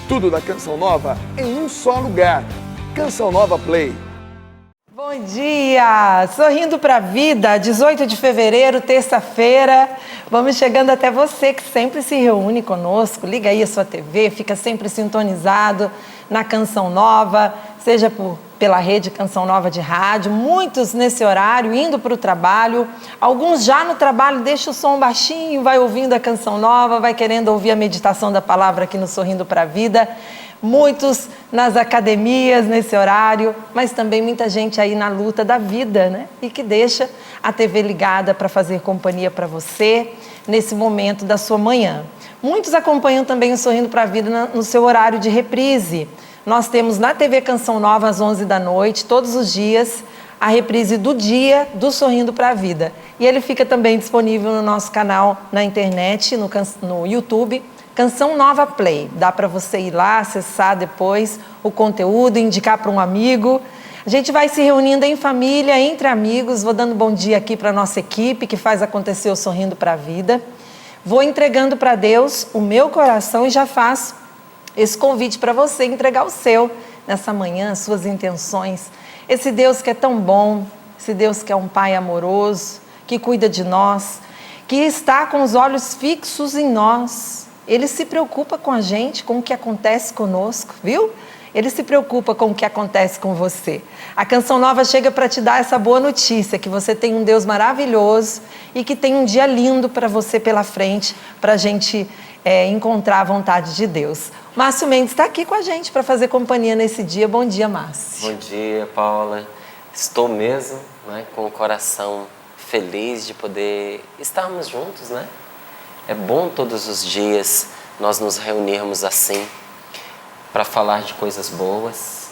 Tudo da Canção Nova em um só lugar. Canção Nova Play. Bom dia! Sorrindo pra Vida, 18 de fevereiro, terça-feira. Vamos chegando até você que sempre se reúne conosco. Liga aí a sua TV, fica sempre sintonizado na Canção Nova, seja pela rede Canção Nova de rádio. Muitos nesse horário indo para o trabalho. Alguns já no trabalho, deixa o som baixinho, vai ouvindo a Canção Nova, vai querendo ouvir a meditação da palavra aqui no Sorrindo pra Vida. Muitos nas academias nesse horário, mas também muita gente aí na luta da vida, né? E que deixa a TV ligada para fazer companhia para você nesse momento da sua manhã. Muitos acompanham também o Sorrindo pra Vida no seu horário de reprise. Nós temos na TV Canção Nova às 11 da noite, todos os dias, a reprise do dia do Sorrindo pra Vida. E ele fica também disponível no nosso canal na internet, no YouTube, Canção Nova Play. Dá para você ir lá, acessar depois o conteúdo, indicar para um amigo. A gente vai se reunindo em família, entre amigos. Vou dando bom dia aqui para a nossa equipe que faz acontecer o Sorrindo pra Vida. Vou entregando para Deus o meu coração e já faço esse convite para você entregar o seu nessa manhã, suas intenções. Esse Deus que é tão bom, esse Deus que é um Pai amoroso, que cuida de nós, que está com os olhos fixos em nós. Ele se preocupa com a gente, com o que acontece conosco, viu? Ele se preocupa com o que acontece com você. A Canção Nova chega para te dar essa boa notícia, que você tem um Deus maravilhoso e que tem um dia lindo para você pela frente, para a gente encontrar a vontade de Deus. Márcio Mendes está aqui com a gente para fazer companhia nesse dia. Bom dia, Márcio. Bom dia, Paula. Estou mesmo, né, com o coração feliz de poder estarmos juntos, né? É bom todos os dias nós nos reunirmos assim para falar de coisas boas,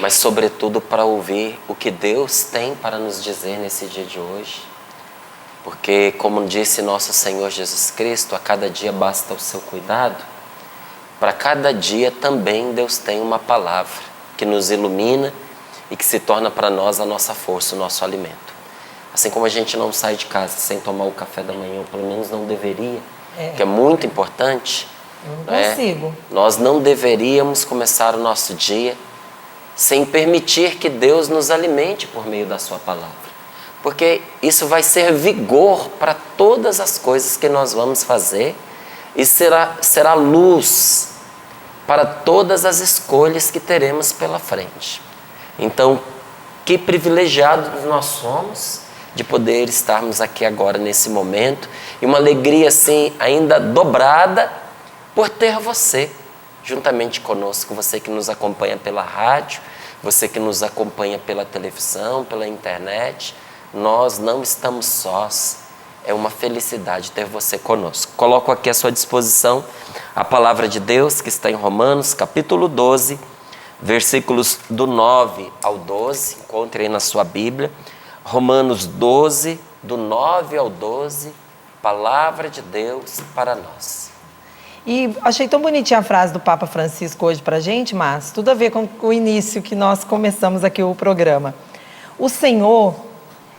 mas sobretudo para ouvir o que Deus tem para nos dizer nesse dia de hoje. Porque, como disse nosso Senhor Jesus Cristo, a cada dia basta o seu cuidado. Para cada dia também Deus tem uma palavra que nos ilumina e que se torna para nós a nossa força, o nosso alimento. Assim como a gente não sai de casa sem tomar o café da manhã, ou pelo menos não deveria, que é muito importante. Eu não consigo. Nós não deveríamos começar o nosso dia sem permitir que Deus nos alimente por meio da sua palavra. Porque isso vai ser vigor para todas as coisas que nós vamos fazer e será luz para todas as escolhas que teremos pela frente. Então, que privilegiados nós somos de poder estarmos aqui agora nesse momento, e uma alegria assim ainda dobrada por ter você juntamente conosco, você que nos acompanha pela rádio, você que nos acompanha pela televisão, pela internet. Nós não estamos sós, é uma felicidade ter você conosco. Coloco aqui à sua disposição a palavra de Deus que está em Romanos capítulo 12, versículos do 9 ao 12, encontre aí na sua Bíblia. Romanos 12, do 9 ao 12, palavra de Deus para nós. E achei tão bonitinha a frase do Papa Francisco hoje pra gente, mas tudo a ver com o início que nós começamos aqui o programa. O Senhor,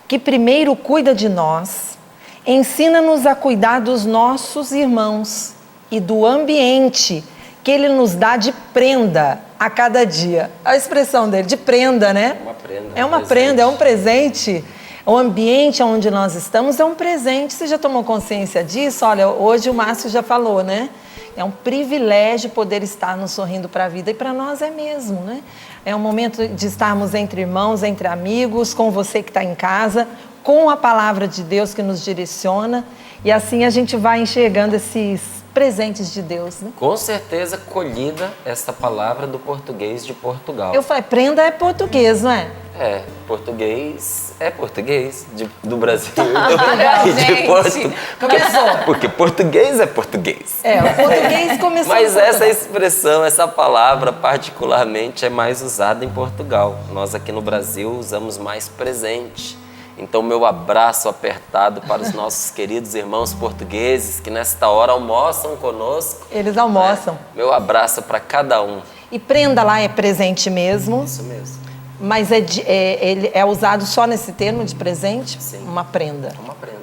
que primeiro cuida de nós, ensina-nos a cuidar dos nossos irmãos e do ambiente que Ele nos dá de prenda a cada dia. A expressão dele, de prenda, né? Uma prenda. É uma prenda, é um presente. O ambiente onde nós estamos é um presente. Você já tomou consciência disso? Olha, hoje o Márcio já falou, né? É um privilégio poder estar no Sorrindo pra Vida, e para nós é mesmo, né? É um momento de estarmos entre irmãos, entre amigos, com você que está em casa, com a palavra de Deus que nos direciona, e assim a gente vai enxergando esses presentes de Deus, né? Com certeza colhida esta palavra do português de Portugal. Eu falei, prenda é português, não é? É, português é português do Brasil Legal, e de gente. Portugal. Começou. Porque português é português. É, o português começou. Mas essa expressão, essa palavra particularmente é mais usada em Portugal. Nós aqui no Brasil usamos mais presente. Então, meu abraço apertado para os nossos queridos irmãos portugueses que nesta hora almoçam conosco. Eles almoçam. Meu abraço para cada um. E prenda lá é presente mesmo. Isso mesmo. Mas ele é usado só nesse termo de presente? Sim. Uma prenda. Uma prenda.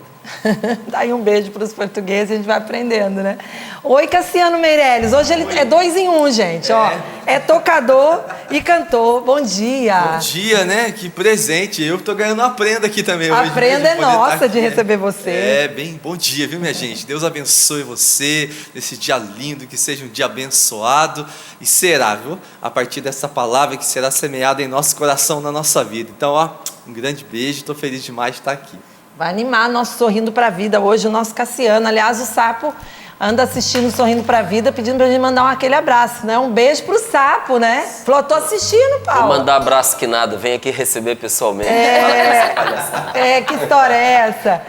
Dá aí um beijo para os portugueses, a gente vai aprendendo, né? Oi, Cassiano Meirelles. Hoje ele é 2 em 1, gente. Ó, é tocador e cantor. Bom dia. Bom dia, né? Que presente. Eu tô ganhando uma prenda aqui também hoje. A prenda é de poder nossa estar de aqui. receber você. É, bem, bom dia, viu, minha gente? Deus abençoe você nesse dia lindo, que seja um dia abençoado. E será, viu? A partir dessa palavra que será semeada em nosso coração, na nossa vida. Então, ó, um grande beijo. Tô feliz demais de estar aqui. Vai animar nosso Sorrindo pra Vida hoje, o nosso Cassiano. Aliás, o Sapo anda assistindo Sorrindo pra Vida, pedindo pra gente mandar aquele abraço, né? Um beijo pro Sapo, né? Falou, tô assistindo, Paulo. Vou mandar abraço que nada, vem aqui receber pessoalmente. Que história é essa?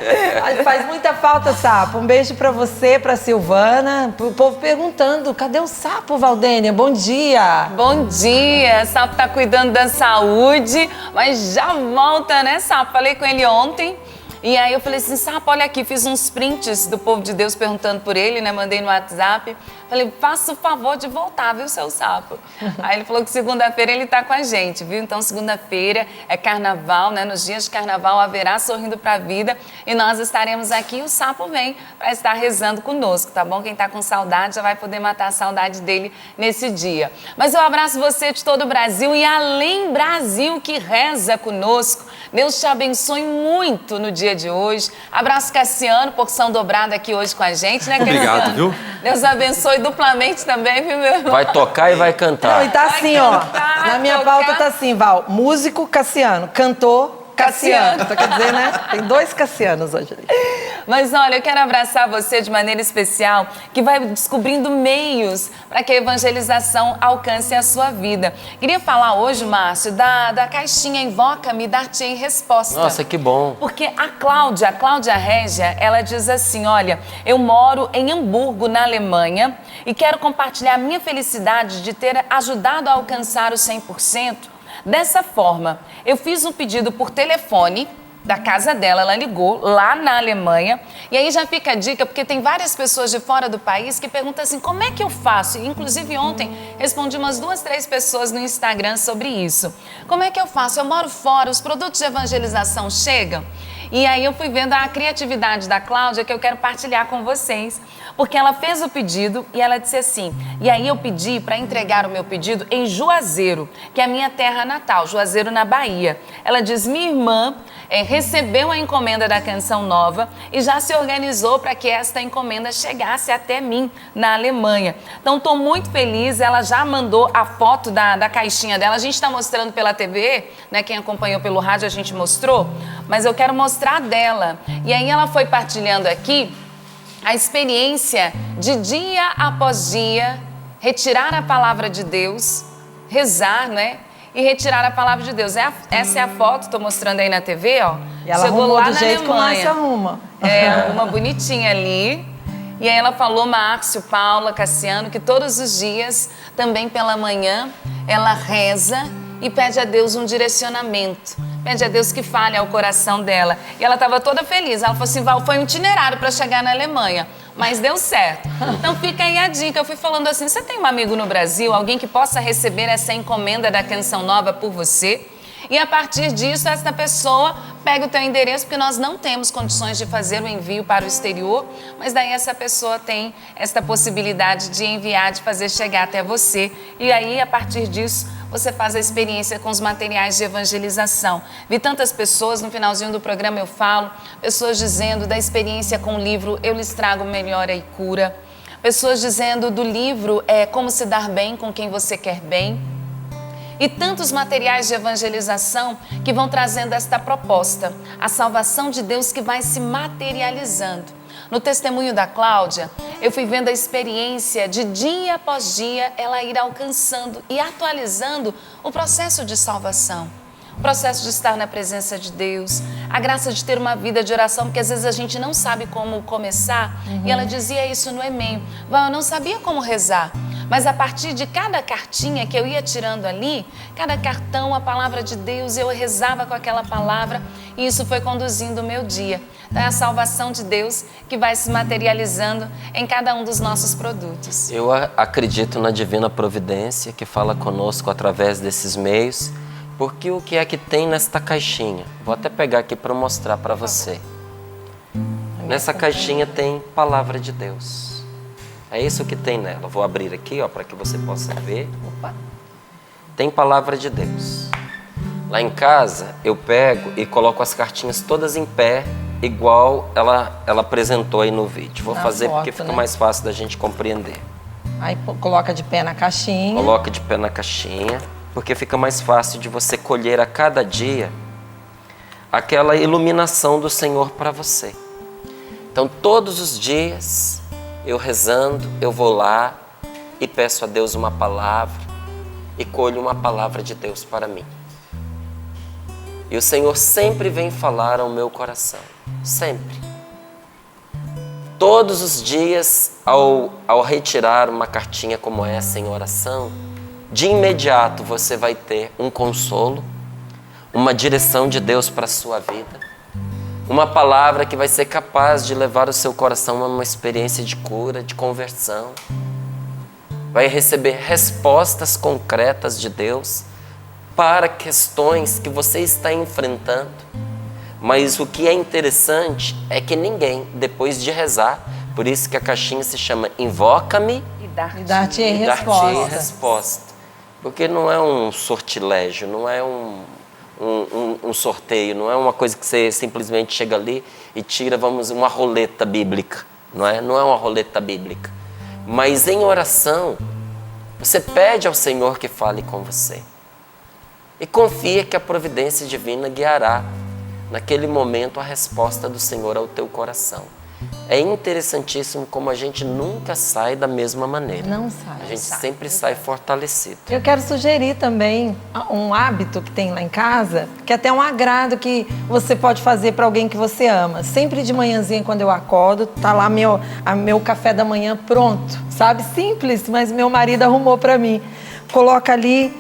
Faz muita falta, Sapo. Um beijo pra você, pra Silvana. O povo perguntando, cadê o Sapo, Valdênia? Bom dia. Bom dia, Sapo tá cuidando da saúde, mas já volta, né, Sapo? Falei com ele ontem. E aí eu falei assim, Sapo, olha aqui, fiz uns prints do povo de Deus perguntando por ele, né? Mandei no WhatsApp. Falei, faça o favor de voltar, viu, seu Sapo? Aí ele falou que segunda-feira ele tá com a gente, viu? Então segunda-feira é carnaval, né? Nos dias de carnaval haverá Sorrindo pra Vida e nós estaremos aqui e o Sapo vem para estar rezando conosco, tá bom? Quem tá com saudade já vai poder matar a saudade dele nesse dia. Mas eu abraço você de todo o Brasil e além Brasil que reza conosco. Deus te abençoe muito no dia de hoje. Abraço Cassiano, porção dobrada aqui hoje com a gente, né, Cassiano? Obrigado, viu? Deus abençoe duplamente também, viu, meu irmão? Vai tocar e vai cantar. Não, e tá assim, ó. cantar, Na minha tocar. pauta tá assim, Val. Músico, Cassiano. Cantor, Cassiano. Então, quer dizer, né? Tem 2 Cassianos hoje ali. Mas olha, eu quero abraçar você de maneira especial, que vai descobrindo meios para que a evangelização alcance a sua vida. Queria falar hoje, Márcio, da caixinha Invoca-me, dar-te em resposta. Nossa, que bom. Porque a Cláudia Régia, ela diz assim, olha, eu moro em Hamburgo, na Alemanha, e quero compartilhar a minha felicidade de ter ajudado a alcançar os 100%. Dessa forma, eu fiz um pedido por telefone da casa dela, ela ligou lá na Alemanha, e aí já fica a dica, porque tem várias pessoas de fora do país que perguntam assim, como é que eu faço? Inclusive ontem respondi umas 2, 3 pessoas no Instagram sobre isso. Como é que eu faço? Eu moro fora, os produtos de evangelização chegam? E aí eu fui vendo a criatividade da Cláudia que eu quero partilhar com vocês, porque ela fez o pedido e ela disse assim, e aí eu pedi para entregar o meu pedido em Juazeiro, que é a minha terra natal, Juazeiro na Bahia. Ela diz, minha irmã recebeu a encomenda da Canção Nova e já se organizou para que esta encomenda chegasse até mim na Alemanha. Então estou muito feliz, ela já mandou a foto da caixinha dela, a gente está mostrando pela TV, né? Quem acompanhou pelo rádio a gente mostrou, mas eu quero mostrar dela. E aí ela foi partilhando aqui a experiência de dia após dia, retirar a palavra de Deus, rezar, né? E retirar a palavra de Deus. Essa é a foto, estou mostrando aí na TV, ó. E ela chegou arrumou lá do na jeito que o Alemanha. Márcio arruma. Uma bonitinha ali. E aí ela falou, Márcio, Paula, Cassiano, que todos os dias, também pela manhã, ela reza e pede a Deus um direcionamento. Pede a Deus que fale ao coração dela. E ela estava toda feliz. Ela falou assim, Val, foi um itinerário para chegar na Alemanha, mas deu certo. Então fica aí a dica. Eu fui falando assim, você tem um amigo no Brasil, alguém que possa receber essa encomenda da Canção Nova por você? E a partir disso, essa pessoa pega o teu endereço, porque nós não temos condições de fazer o envio para o exterior, mas daí essa pessoa tem esta possibilidade de enviar, de fazer chegar até você. E aí, a partir disso, você faz a experiência com os materiais de evangelização. Vi tantas pessoas, no finalzinho do programa eu falo, pessoas dizendo da experiência com o livro Eu Lhes Trago Melhora e Cura. Pessoas dizendo do livro Como Se Dar Bem com Quem Você Quer Bem. E tantos materiais de evangelização que vão trazendo esta proposta, a salvação de Deus que vai se materializando. No testemunho da Cláudia, eu fui vendo a experiência de dia após dia ela ir alcançando e atualizando o processo de salvação. O processo de estar na presença de Deus, a graça de ter uma vida de oração, porque às vezes a gente não sabe como começar. E ela dizia isso no e-mail, eu não sabia como rezar. Mas a partir de cada cartinha que eu ia tirando ali, cada cartão, a palavra de Deus, eu rezava com aquela palavra e isso foi conduzindo o meu dia. Então é a salvação de Deus que vai se materializando em cada um dos nossos produtos. Eu acredito na divina providência que fala conosco através desses meios, porque o que é que tem nesta caixinha? Vou até pegar aqui para mostrar para você. Nessa caixinha tem palavra de Deus. É isso que tem nela. Vou abrir aqui, ó, para que você possa ver. Opa. Tem palavra de Deus. Lá em casa, eu pego e coloco as cartinhas todas em pé, igual ela apresentou aí no vídeo. Vou Na fazer foto, porque fica né? mais fácil da gente compreender. Aí coloca de pé na caixinha. Coloca de pé na caixinha, porque fica mais fácil de você colher a cada dia aquela iluminação do Senhor para você. Então, todos os dias, eu rezando, eu vou lá e peço a Deus uma palavra e colho uma palavra de Deus para mim. E o Senhor sempre vem falar ao meu coração, sempre. Todos os dias, ao retirar uma cartinha como essa em oração, de imediato você vai ter um consolo, uma direção de Deus para a sua vida, uma palavra que vai ser capaz de levar o seu coração a uma experiência de cura, de conversão. Vai receber respostas concretas de Deus para questões que você está enfrentando. Mas o que é interessante é que ninguém, depois de rezar, por isso que a caixinha se chama Invoca-me E dar-te. E dar-te e dar-te resposta. resposta. Porque não é um sortilégio, não é um sorteio, não é uma coisa que você simplesmente chega ali e tira, uma roleta bíblica, não é uma roleta bíblica. Mas em oração, você pede ao Senhor que fale com você. E confia que a providência divina guiará, naquele momento, a resposta do Senhor ao teu coração. É interessantíssimo como a gente nunca sai da mesma maneira. Não sai. A gente sempre sai fortalecido. Eu quero sugerir também um hábito que tem lá em casa, que é até um agrado que você pode fazer para alguém que você ama. Sempre de manhãzinha, quando eu acordo, tá lá meu café da manhã pronto, sabe? Simples, mas meu marido arrumou para mim. Coloca ali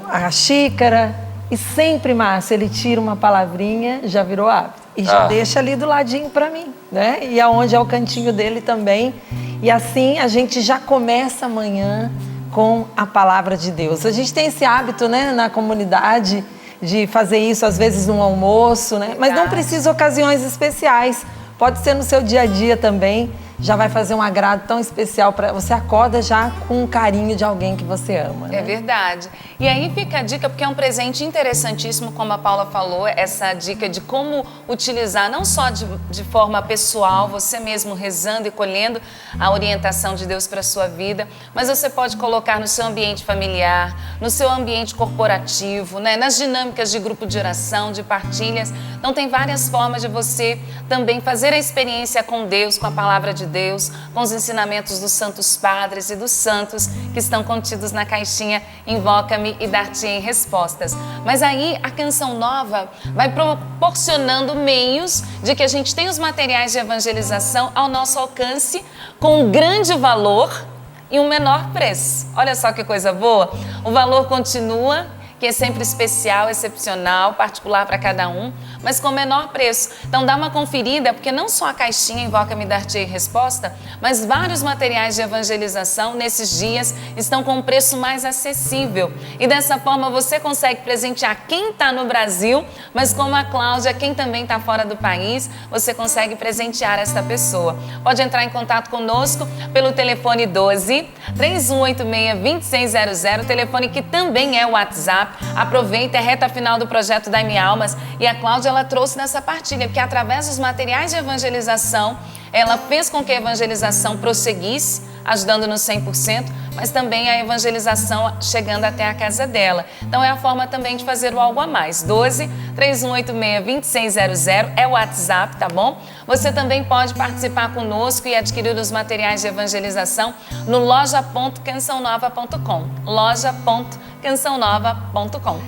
a xícara e sempre, Márcio, ele tira uma palavrinha, já virou hábito. E já deixa ali do ladinho para mim, né? E aonde é o cantinho dele também. E assim a gente já começa amanhã com a palavra de Deus. A gente tem esse hábito, né, na comunidade de fazer isso às vezes no almoço, né? Mas não precisa ocasiões especiais. Pode ser no seu dia a dia também. Já vai fazer um agrado tão especial para você. Acorda já com o carinho de alguém que você ama, né? É verdade. E aí fica a dica, porque é um presente interessantíssimo, como a Paula falou, essa dica de como utilizar, não só de forma pessoal, você mesmo rezando e colhendo a orientação de Deus para a sua vida, mas você pode colocar no seu ambiente familiar, no seu ambiente corporativo, né? Nas dinâmicas de grupo de oração, de partilhas. Então tem várias formas de você também fazer a experiência com Deus, com a palavra de Deus, com os ensinamentos dos santos padres e dos santos que estão contidos na caixinha Invoca-me e dar-te-ei respostas. Mas aí a Canção Nova vai proporcionando meios de que a gente tenha os materiais de evangelização ao nosso alcance com um grande valor e um menor preço. Olha só que coisa boa. O valor continua, que é sempre especial, excepcional, particular para cada um, mas com menor preço. Então dá uma conferida, porque não só a caixinha Invoca-me e dar-te-ei resposta, mas vários materiais de evangelização nesses dias estão com um preço mais acessível. E dessa forma você consegue presentear quem está no Brasil, mas como a Cláudia, quem também está fora do país, você consegue presentear essa pessoa. Pode entrar em contato conosco pelo telefone 12 3186 2600, telefone que também é o WhatsApp. Aproveita a reta final do projeto Dai-me Almas, e a Cláudia ela trouxe nessa partilha, porque através dos materiais de evangelização, ela fez com que a evangelização prosseguisse, ajudando no 100%, mas também a evangelização chegando até a casa dela. Então é a forma também de fazer o algo a mais. 12 3186 2600 é o WhatsApp, tá bom? Você também pode participar conosco e adquirir os materiais de evangelização no loja.cançãonova.com. loja.cançãonova.com.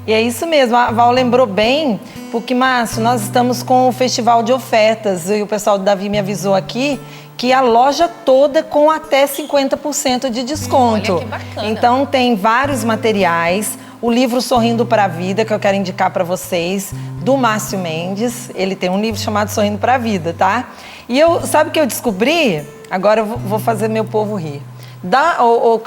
E é isso mesmo, a Val lembrou bem, porque, Márcio, nós estamos com o festival de ofertas e o pessoal do Davi me avisou aqui que a loja toda com até 50% de desconto. Olha que bacana. Então tem vários materiais, o livro Sorrindo para a Vida, que eu quero indicar para vocês, do Márcio Mendes. Ele tem um livro chamado Sorrindo para a Vida, tá? E sabe o que eu descobri? Agora eu vou fazer meu povo rir.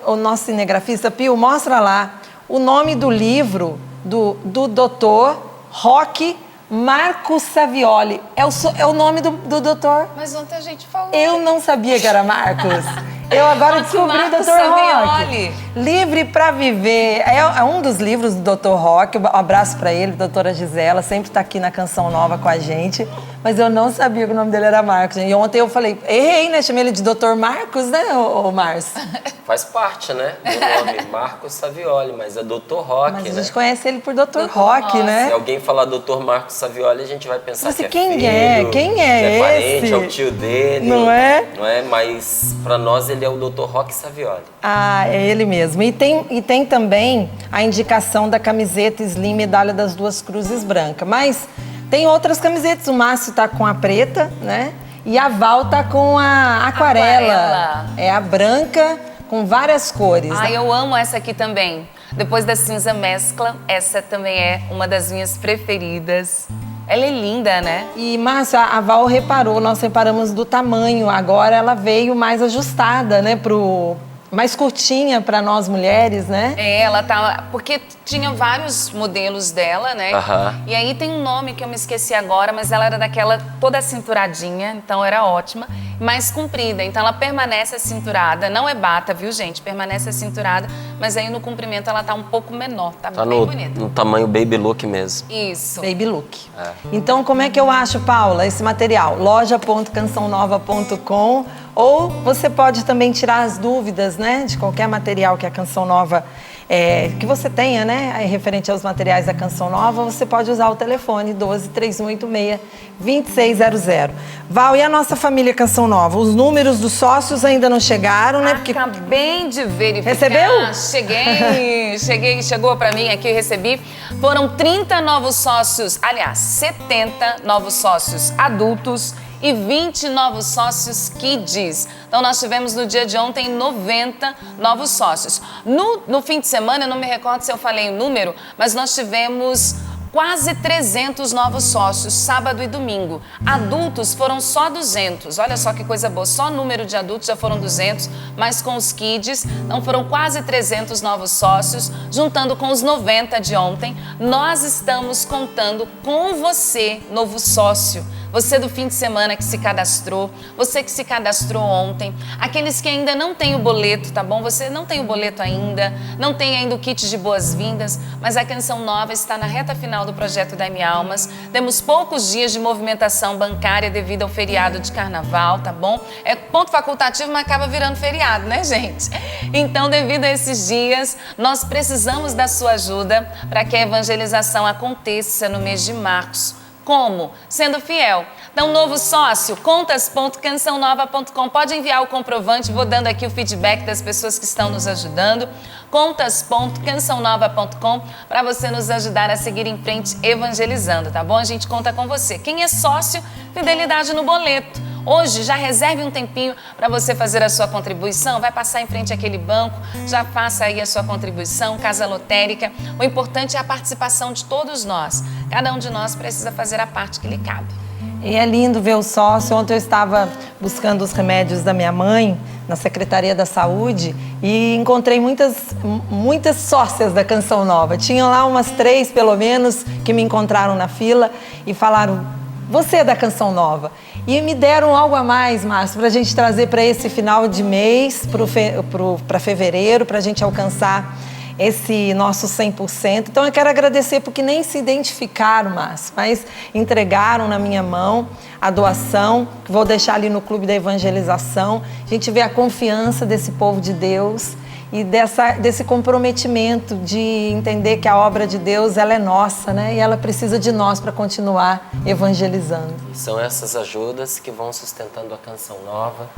O nosso cinegrafista Pio, mostra lá o nome do livro do doutor Roque Marco Savioli. É o nome do doutor. Mas ontem a gente falou. Eu não sabia que era Marcos. Eu agora descobri o Marcos Dr. Rock. Savioli. Livre para Viver. É um dos livros do Dr. Rock. Um abraço para ele, doutora Gisela. Sempre está aqui na Canção Nova com a gente. Mas eu não sabia que o nome dele era Marcos. E ontem eu falei, errei, né? Chamei ele de Dr. Marcos, né, ô Márcio? Faz parte, né? Do nome Marcos Savioli, mas é Dr. Rock, Mas a né? gente conhece ele por Dr. Rock, né? Se alguém falar Dr. Marcos Savioli, a gente vai pensar Você, que é quem filho, é? Quem é que parente, esse? é o tio dele. Não é? Não é? Mas para nós ele é o Dr. Rock Savioli. Ah, é ele mesmo. E tem também a indicação da camiseta Slim Medalha das Duas Cruzes Branca. Mas tem outras camisetas. O Márcio tá com a preta, né? E a Val tá com a aquarela. É a branca com várias cores. Ai, eu amo essa aqui também. Depois da cinza mescla, essa também é uma das minhas preferidas. Ela é linda, né? E, Márcio, a Val reparou, nós reparamos do tamanho. Agora ela veio mais ajustada, né? Mais curtinha para nós mulheres, né? É, ela tá... Porque tinha vários modelos dela, né? Aham. E aí tem um nome que eu me esqueci agora, mas ela era daquela toda cinturadinha, então era ótima. Mais comprida, então ela permanece acinturada. Não é bata, viu, gente? Permanece acinturada, mas aí no comprimento ela tá um pouco menor. Tá Tá bem no bonita. tamanho baby look mesmo. Isso. Baby look. Então, como é que eu acho, Paula, esse material? loja.cançãonova.com, ou você pode também tirar as dúvidas, né, de qualquer material que a Canção Nova que você tenha, né, referente aos materiais da Canção Nova. Você pode usar o telefone 12-3186-2600. Val, e a nossa família Canção Nova? Os números dos sócios ainda não chegaram, né? Porque Acabei de verificar. Recebeu? Cheguei, chegou pra mim aqui, recebi. Foram 30 novos sócios, aliás, 70 novos sócios adultos e 20 novos sócios kids. Então, nós tivemos no dia de ontem 90 novos sócios. No fim de semana, eu não me recordo se eu falei o número, mas nós tivemos quase 300 novos sócios, sábado e domingo. Adultos foram só 200, olha só que coisa boa, só o número de adultos já foram 200, mas com os kids, então foram quase 300 novos sócios, juntando com os 90 de ontem. Nós estamos contando com você, novo sócio. Você do fim de semana que se cadastrou, você que se cadastrou ontem, aqueles que ainda não têm o boleto, tá bom? Você não tem o boleto ainda, não tem ainda o kit de boas-vindas, mas a Canção Nova está na reta final do projeto Dai-me Almas. Temos poucos dias de movimentação bancária devido ao feriado de carnaval, tá bom? É ponto facultativo, mas acaba virando feriado, né, gente? Então, devido a esses dias, nós precisamos da sua ajuda para que a evangelização aconteça no mês de março. Como? Sendo fiel. Então, novo sócio, contas.cançãonova.com. Pode enviar o comprovante, vou dando aqui o feedback das pessoas que estão nos ajudando. Contas.cançãonova.com, para você nos ajudar a seguir em frente evangelizando, tá bom? A gente conta com você. Quem é sócio, fidelidade no boleto. Hoje, já reserve um tempinho para você fazer a sua contribuição. Vai passar em frente àquele banco, já faça aí a sua contribuição, casa lotérica. O importante é a participação de todos nós. Cada um de nós precisa fazer a parte que lhe cabe. E é lindo ver o sócio. Ontem eu estava buscando os remédios da minha mãe na Secretaria da Saúde e encontrei muitas sócias da Canção Nova. Tinham lá umas 3, pelo menos, que me encontraram na fila e falaram: você é da Canção Nova. E me deram algo a mais, Márcio, para a gente trazer para esse final de mês, para fevereiro, para a gente alcançar esse nosso 100%. Então, eu quero agradecer porque nem se identificaram, Márcio, mas entregaram na minha mão a doação, que vou deixar ali no Clube da Evangelização. A gente vê a confiança desse povo de Deus e desse comprometimento de entender que a obra de Deus, ela é nossa, né? E ela precisa de nós para continuar evangelizando. São essas ajudas que vão sustentando a Canção Nova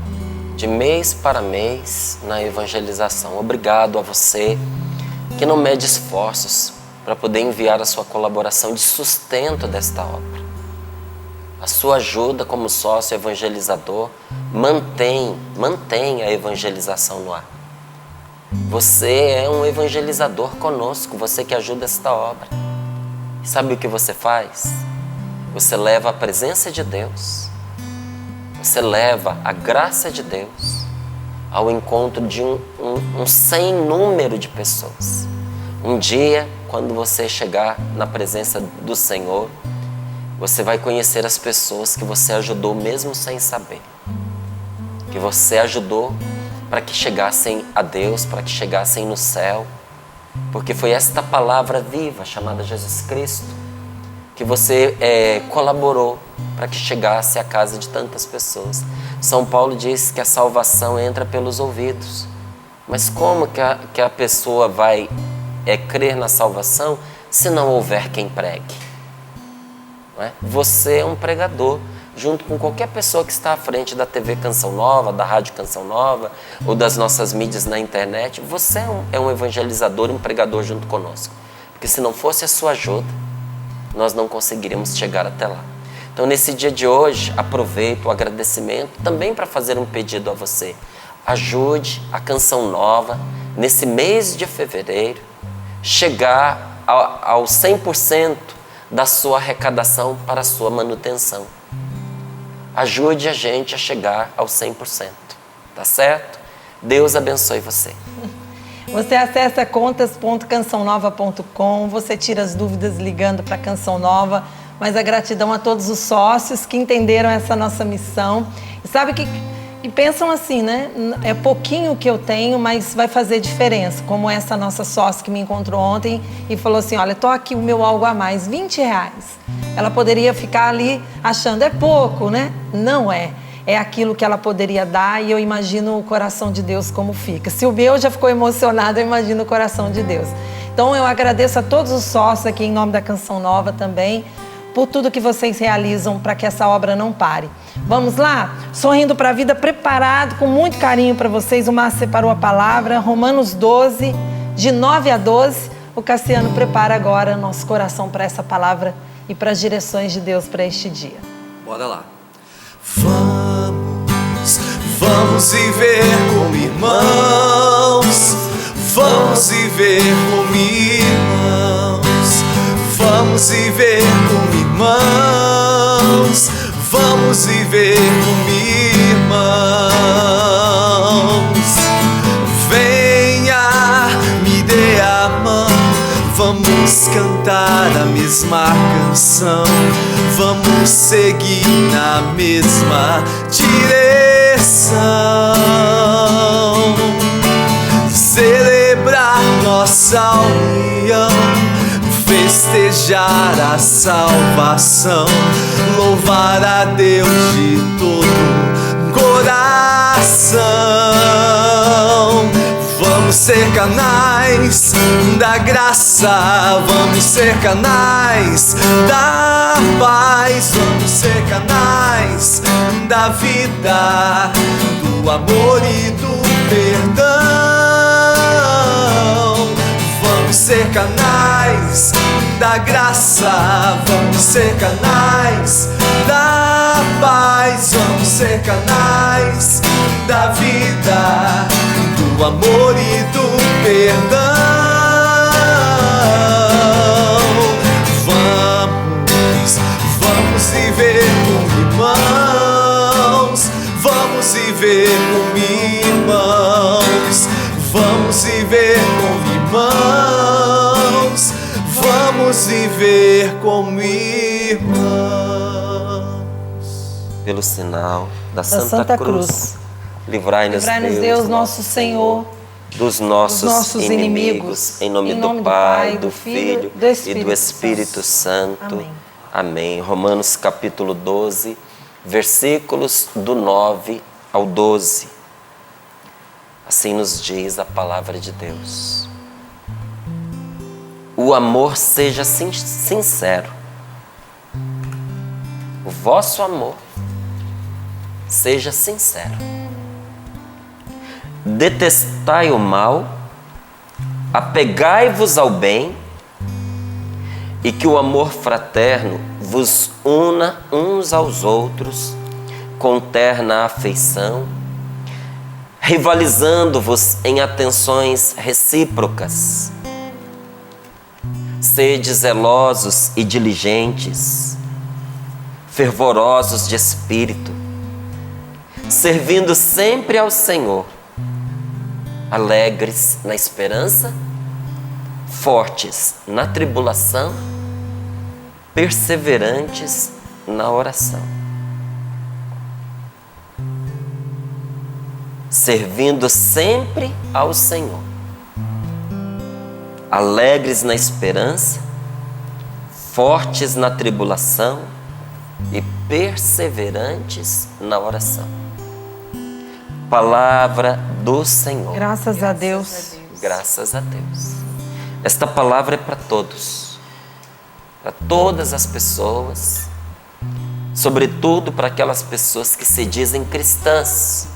de mês para mês na evangelização. Obrigado a você que não mede esforços para poder enviar a sua colaboração de sustento desta obra. A sua ajuda como sócio evangelizador mantém a evangelização no ar. Você é um evangelizador conosco, você que ajuda esta obra. Sabe o que você faz? Você leva a presença de Deus, você leva a graça de Deus ao encontro de um sem número de pessoas. Um dia, quando você chegar na presença do Senhor, você vai conhecer as pessoas que você ajudou mesmo sem saber. Que você ajudou para que chegassem a Deus, para que chegassem no céu. Porque foi esta palavra viva, chamada Jesus Cristo, que você colaborou para que chegasse à casa de tantas pessoas. São Paulo diz que a salvação entra pelos ouvidos. Mas como que a pessoa vai crer na salvação se não houver quem pregue? Não é? Você é um pregador, junto com qualquer pessoa que está à frente da TV Canção Nova, da Rádio Canção Nova, ou das nossas mídias na internet. Você é um evangelizador, um pregador junto conosco. Porque se não fosse a sua ajuda, nós não conseguiríamos chegar até lá. Então, nesse dia de hoje, aproveito o agradecimento também para fazer um pedido a você. Ajude a Canção Nova, nesse mês de fevereiro, chegar ao 100% da sua arrecadação para a sua manutenção. Ajude a gente a chegar ao 100%, tá certo? Deus abençoe você. Você acessa contas.cançãonova.com, você tira as dúvidas ligando para a Canção Nova, mas a gratidão a todos os sócios que entenderam essa nossa missão. E sabe que pensam assim, né? É pouquinho que eu tenho, mas vai fazer diferença. Como essa nossa sócia que me encontrou ontem e falou assim, olha, tô aqui o meu algo a mais, R$20. Ela poderia ficar ali achando, é pouco, né? Não é. É aquilo que ela poderia dar e eu imagino o coração de Deus como fica. Se o meu já ficou emocionado, eu imagino o coração de Deus. Então eu agradeço a todos os sócios aqui em nome da Canção Nova também, por tudo que vocês realizam para que essa obra não pare. Vamos lá? Sorrindo para a Vida, preparado com muito carinho para vocês. O Márcio separou a palavra, Romanos 12, de 9 a 12. O Cassiano prepara agora nosso coração para essa palavra e para as direções de Deus para este dia. Bora lá. Vamos viver como irmãos. Vamos viver como irmãos. Vamos viver como irmãos. Vamos viver como irmãos. Venha, me dê a mão. Vamos cantar a mesma canção. Vamos seguir na mesma direção. Celebrar nossa união. Festejar a salvação. Louvar a Deus de todo coração. Vamos ser canais da graça, vamos ser canais da paz, vamos ser canais da vida, do amor e do perdão. Vamos ser canais da graça, vamos ser canais da paz, vamos ser canais da vida, do amor e do perdão. Vamos viver como irmãos. Vamos viver como irmãos. Vamos viver como irmãos. Vamos viver como irmãos. Pelo sinal da Santa Cruz. Livrai-nos, Deus, nosso Senhor, dos nossos inimigos, em nome do Pai, do Filho e do Espírito Santo. Amém. Amém. Romanos capítulo 12, versículos do 9 ao 12. Assim nos diz a palavra de Deus. O amor seja sincero. O vosso amor seja sincero. Detestai o mal, apegai-vos ao bem, e que o amor fraterno vos una uns aos outros com terna afeição, rivalizando-vos em atenções recíprocas. Sede zelosos e diligentes, fervorosos de espírito, servindo sempre ao Senhor, alegres na esperança, fortes na tribulação, perseverantes na oração, servindo sempre ao Senhor, alegres na esperança, fortes na tribulação e perseverantes na oração. Palavra do Senhor. Graças a Deus. Graças a Deus. Esta palavra é para todos, para todas as pessoas, sobretudo para aquelas pessoas que se dizem cristãs.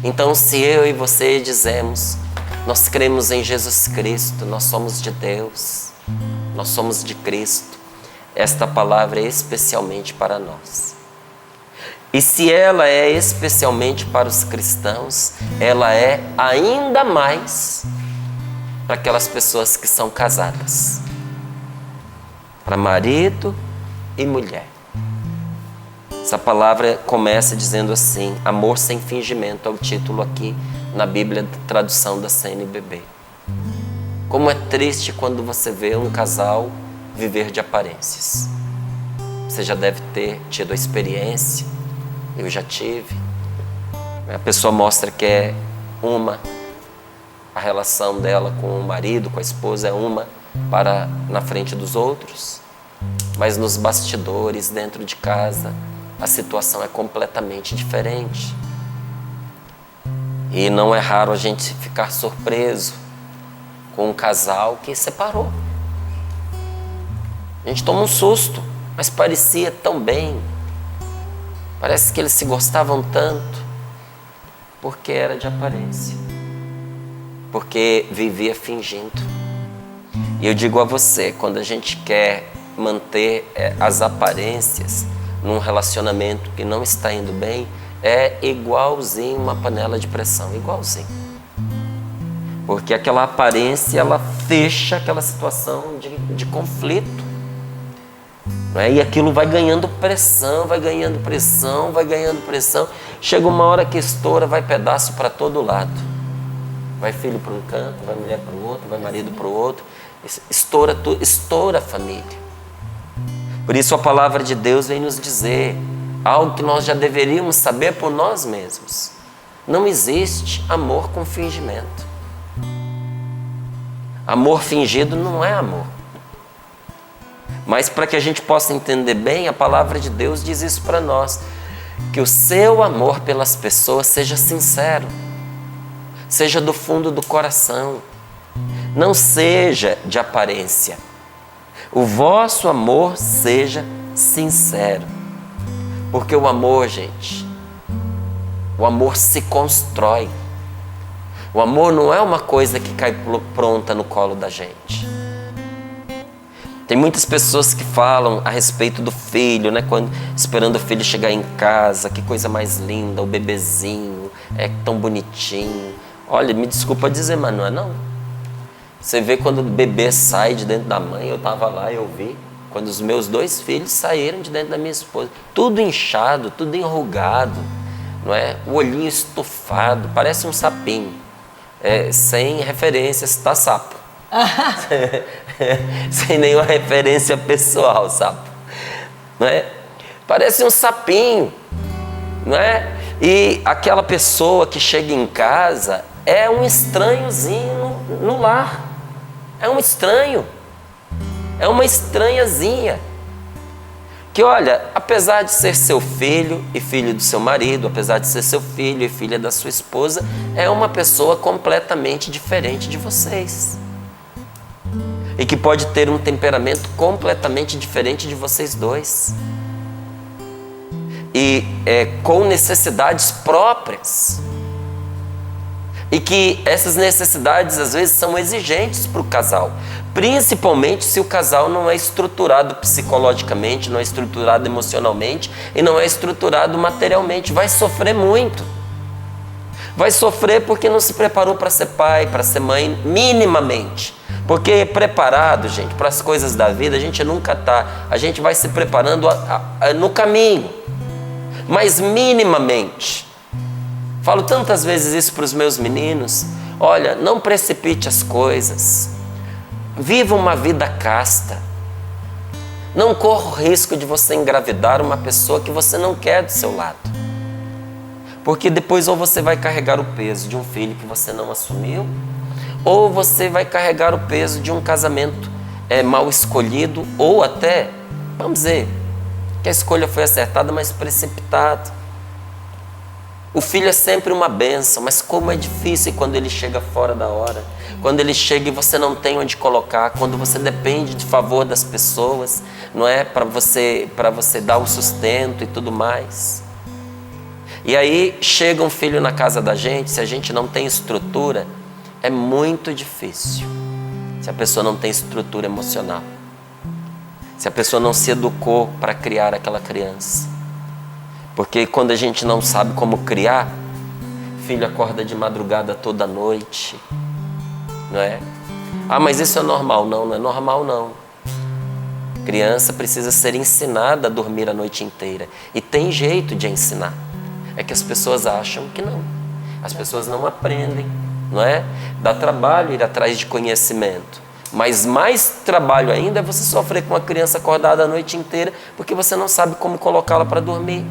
Então, se eu e você dizemos, nós cremos em Jesus Cristo, nós somos de Deus, nós somos de Cristo, esta palavra é especialmente para nós. E se ela é especialmente para os cristãos, ela é ainda mais para aquelas pessoas que são casadas, para marido e mulher. Essa palavra começa dizendo assim: amor sem fingimento é o título aqui na Bíblia, tradução da CNBB. Como é triste quando você vê um casal viver de aparências. Você já deve ter tido a experiência, eu já tive. A pessoa mostra que é uma, a relação dela com o marido, com a esposa é uma para na frente dos outros, mas nos bastidores, dentro de casa, a situação é completamente diferente. E não é raro a gente ficar surpreso com um casal que separou. A gente toma um susto, mas parecia tão bem. Parece que eles se gostavam tanto, porque era de aparência, porque vivia fingindo. E eu digo a você, quando a gente quer manter as aparências num relacionamento que não está indo bem, é igualzinho uma panela de pressão, igualzinho. Porque aquela aparência, ela fecha aquela situação de conflito. Não é? E aquilo vai ganhando pressão, vai ganhando pressão, vai ganhando pressão. Chega uma hora que estoura, vai pedaço para todo lado. Vai filho para um canto, vai mulher para o outro, vai marido para o outro. Estoura tudo, estoura a família. Por isso a palavra de Deus vem nos dizer algo que nós já deveríamos saber por nós mesmos. Não existe amor com fingimento. Amor fingido não é amor. Mas para que a gente possa entender bem, a palavra de Deus diz isso para nós. Que o seu amor pelas pessoas seja sincero. Seja do fundo do coração. Não seja de aparência. O vosso amor seja sincero. Porque o amor, gente, o amor se constrói. O amor não é uma coisa que cai pronta no colo da gente. Tem muitas pessoas que falam a respeito do filho, né? Esperando o filho chegar em casa, que coisa mais linda, o bebezinho, é tão bonitinho. Olha, me desculpa dizer, mas não é não. Você vê quando o bebê sai de dentro da mãe, eu estava lá e eu vi, quando os meus 2 filhos saíram de dentro da minha esposa, tudo inchado, tudo enrugado, não é? O olhinho estufado, parece um sapinho, sem referências, tá sapo. Sem nenhuma referência pessoal, sapo, não é? Parece um sapinho, não é? E aquela pessoa que chega em casa é um estranhozinho no lar, é um estranho, é uma estranhazinha, que olha, apesar de ser seu filho e filho do seu marido, apesar de ser seu filho e filha da sua esposa, é uma pessoa completamente diferente de vocês. E que pode ter um temperamento completamente diferente de vocês dois. E com necessidades próprias. E que essas necessidades às vezes são exigentes para o casal. Principalmente se o casal não é estruturado psicologicamente, não é estruturado emocionalmente e não é estruturado materialmente. Vai sofrer muito. Vai sofrer porque não se preparou para ser pai, para ser mãe, minimamente. Porque preparado, gente, para as coisas da vida, a gente nunca está. A gente vai se preparando no caminho. Mas minimamente. Falo tantas vezes isso para os meus meninos. Olha, não precipite as coisas. Viva uma vida casta. Não corra o risco de você engravidar uma pessoa que você não quer do seu lado. Porque depois ou você vai carregar o peso de um filho que você não assumiu, ou você vai carregar o peso de um casamento mal escolhido, ou até, vamos dizer, que a escolha foi acertada, mas precipitada. O filho é sempre uma bênção, mas como é difícil quando ele chega fora da hora. Quando ele chega e você não tem onde colocar, quando você depende de favor das pessoas, não é? Para você dar o sustento e tudo mais. E aí chega um filho na casa da gente, se a gente não tem estrutura, é muito difícil. Se a pessoa não tem estrutura emocional. Se a pessoa não se educou para criar aquela criança. Porque quando a gente não sabe como criar, o filho acorda de madrugada toda noite, não é? Ah, mas isso é normal. Não, não é normal não. Criança precisa ser ensinada a dormir a noite inteira. E tem jeito de ensinar. É que as pessoas acham que não. As pessoas não aprendem, não é? Dá trabalho ir atrás de conhecimento. Mas mais trabalho ainda é você sofrer com uma criança acordada a noite inteira porque você não sabe como colocá-la para dormir.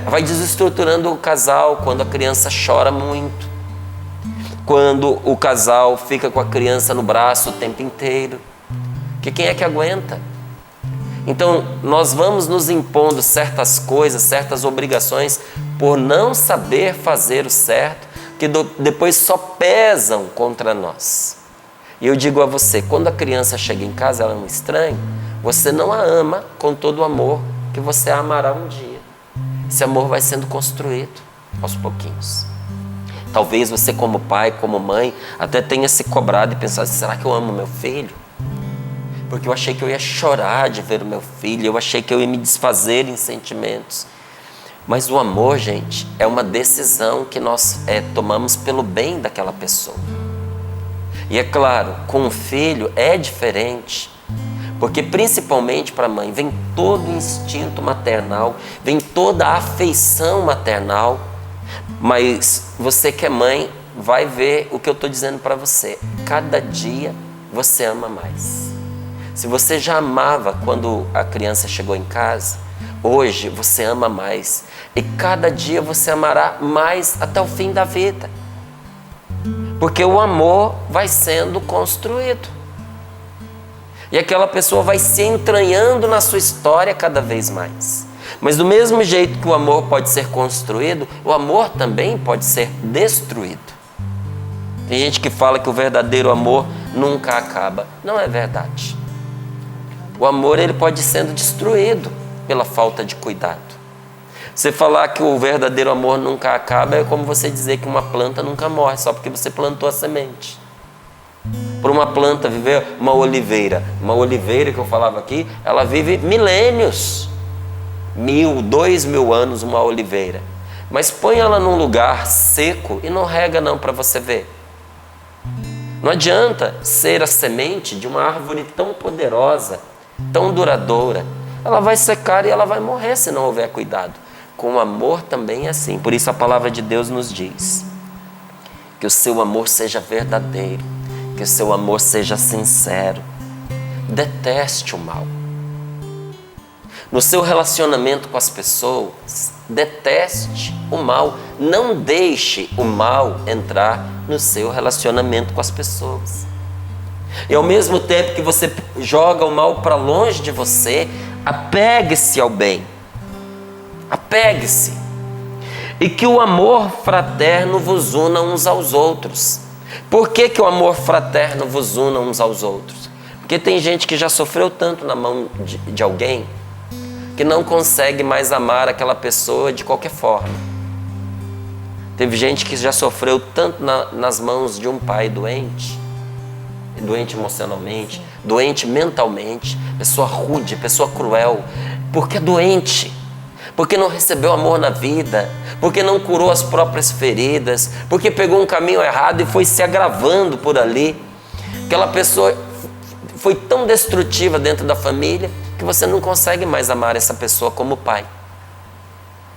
Vai desestruturando o casal quando a criança chora muito, quando o casal fica com a criança no braço o tempo inteiro, que quem é que aguenta? Então nós vamos nos impondo certas coisas, certas obrigações por não saber fazer o certo, que depois só pesam contra nós. E eu digo a você, quando a criança chega em casa, ela é um estranho, você não a ama com todo o amor que você a amará um dia. Esse amor vai sendo construído aos pouquinhos. Talvez você como pai, como mãe, até tenha se cobrado e pensado, será que eu amo meu filho? Porque eu achei que eu ia chorar de ver o meu filho, eu achei que eu ia me desfazer em sentimentos. Mas o amor, gente, é uma decisão que nós tomamos pelo bem daquela pessoa. E é claro, com o filho é diferente. Porque principalmente para a mãe vem todo o instinto maternal, vem toda a afeição maternal, mas você que é mãe vai ver o que eu estou dizendo para você. Cada dia você ama mais. Se você já amava quando a criança chegou em casa, hoje você ama mais. E cada dia você amará mais até o fim da vida. Porque o amor vai sendo construído. E aquela pessoa vai se entranhando na sua história cada vez mais. Mas do mesmo jeito que o amor pode ser construído, o amor também pode ser destruído. Tem gente que fala que o verdadeiro amor nunca acaba. Não é verdade. O amor ele pode ir sendo destruído pela falta de cuidado. Você falar que o verdadeiro amor nunca acaba é como você dizer que uma planta nunca morre, só porque você plantou a semente. Por uma planta viver uma oliveira que eu falava aqui, ela vive milênios, 1000, 2000 anos uma oliveira. Mas põe ela num lugar seco e não rega não para você ver. Não adianta ser a semente de uma árvore tão poderosa, tão duradoura. Ela vai secar e ela vai morrer se não houver cuidado. Com o amor também é assim. Por isso a palavra de Deus nos diz que o seu amor seja verdadeiro, que o seu amor seja sincero. Deteste o mal. No seu relacionamento com as pessoas, deteste o mal. Não deixe o mal entrar no seu relacionamento com as pessoas. E ao mesmo tempo que você joga o mal para longe de você, apegue-se ao bem. Apegue-se. E que o amor fraterno vos una uns aos outros. Por que que o amor fraterno vos una uns aos outros? Porque tem gente que já sofreu tanto na mão de alguém que não consegue mais amar aquela pessoa de qualquer forma. Teve gente que já sofreu tanto nas mãos de um pai doente emocionalmente, doente mentalmente, pessoa rude, pessoa cruel, porque é doente, porque não recebeu amor na vida, porque não curou as próprias feridas, porque pegou um caminho errado e foi se agravando por ali. Aquela pessoa foi tão destrutiva dentro da família que você não consegue mais amar essa pessoa como pai,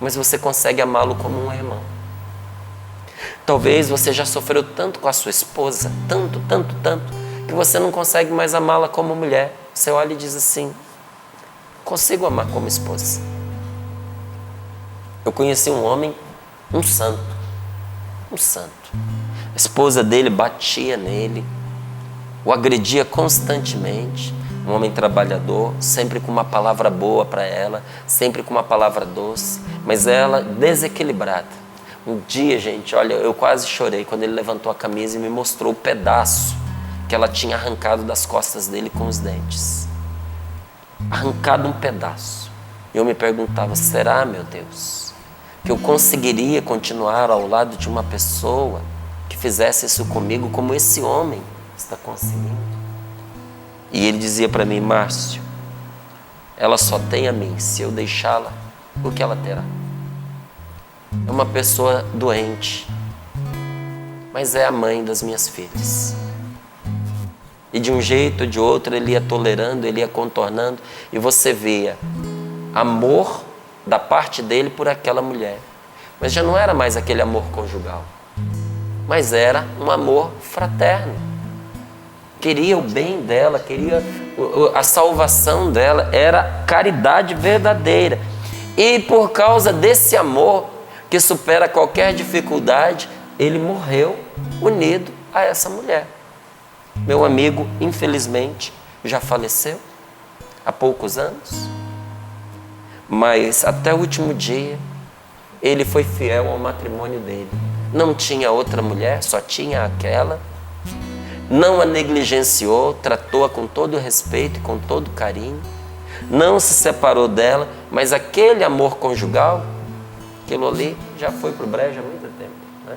mas você consegue amá-lo como um irmão. Talvez você já sofreu tanto com a sua esposa, tanto, que você não consegue mais amá-la como mulher. você olha e diz assim: consigo amar como esposa. Eu conheci um homem, um santo. A esposa dele batia nele, o agredia constantemente. Um homem trabalhador, sempre com uma palavra boa para ela, sempre com uma palavra doce, mas ela desequilibrada. Um dia, gente, olha, eu quase chorei quando ele levantou a camisa e me mostrou o pedaço que ela tinha arrancado das costas dele com os dentes. Arrancado um pedaço. E eu me perguntava: será, meu Deus, que eu conseguiria continuar ao lado de uma pessoa que fizesse isso comigo como esse homem está conseguindo? E ele dizia para mim: Márcio, ela só tem a mim. Se eu deixá-la, o que ela terá? É uma pessoa doente, mas é a mãe das minhas filhas. E de um jeito ou de outro ele ia tolerando, ele ia contornando, e você via amor da parte dele por aquela mulher. Mas já não era mais aquele amor conjugal, mas era um amor fraterno. Queria o bem dela, queria a salvação dela, era caridade verdadeira. E por causa desse amor que supera qualquer dificuldade, ele morreu unido a essa mulher. Meu amigo, infelizmente, já faleceu há poucos anos, mas até o último dia ele foi fiel ao matrimônio dele. Não tinha outra mulher, só tinha aquela. Não a negligenciou, tratou-a com todo respeito e com todo carinho. Não se separou dela, mas aquele amor conjugal, aquilo ali já foi para o brejo há muito tempo, né?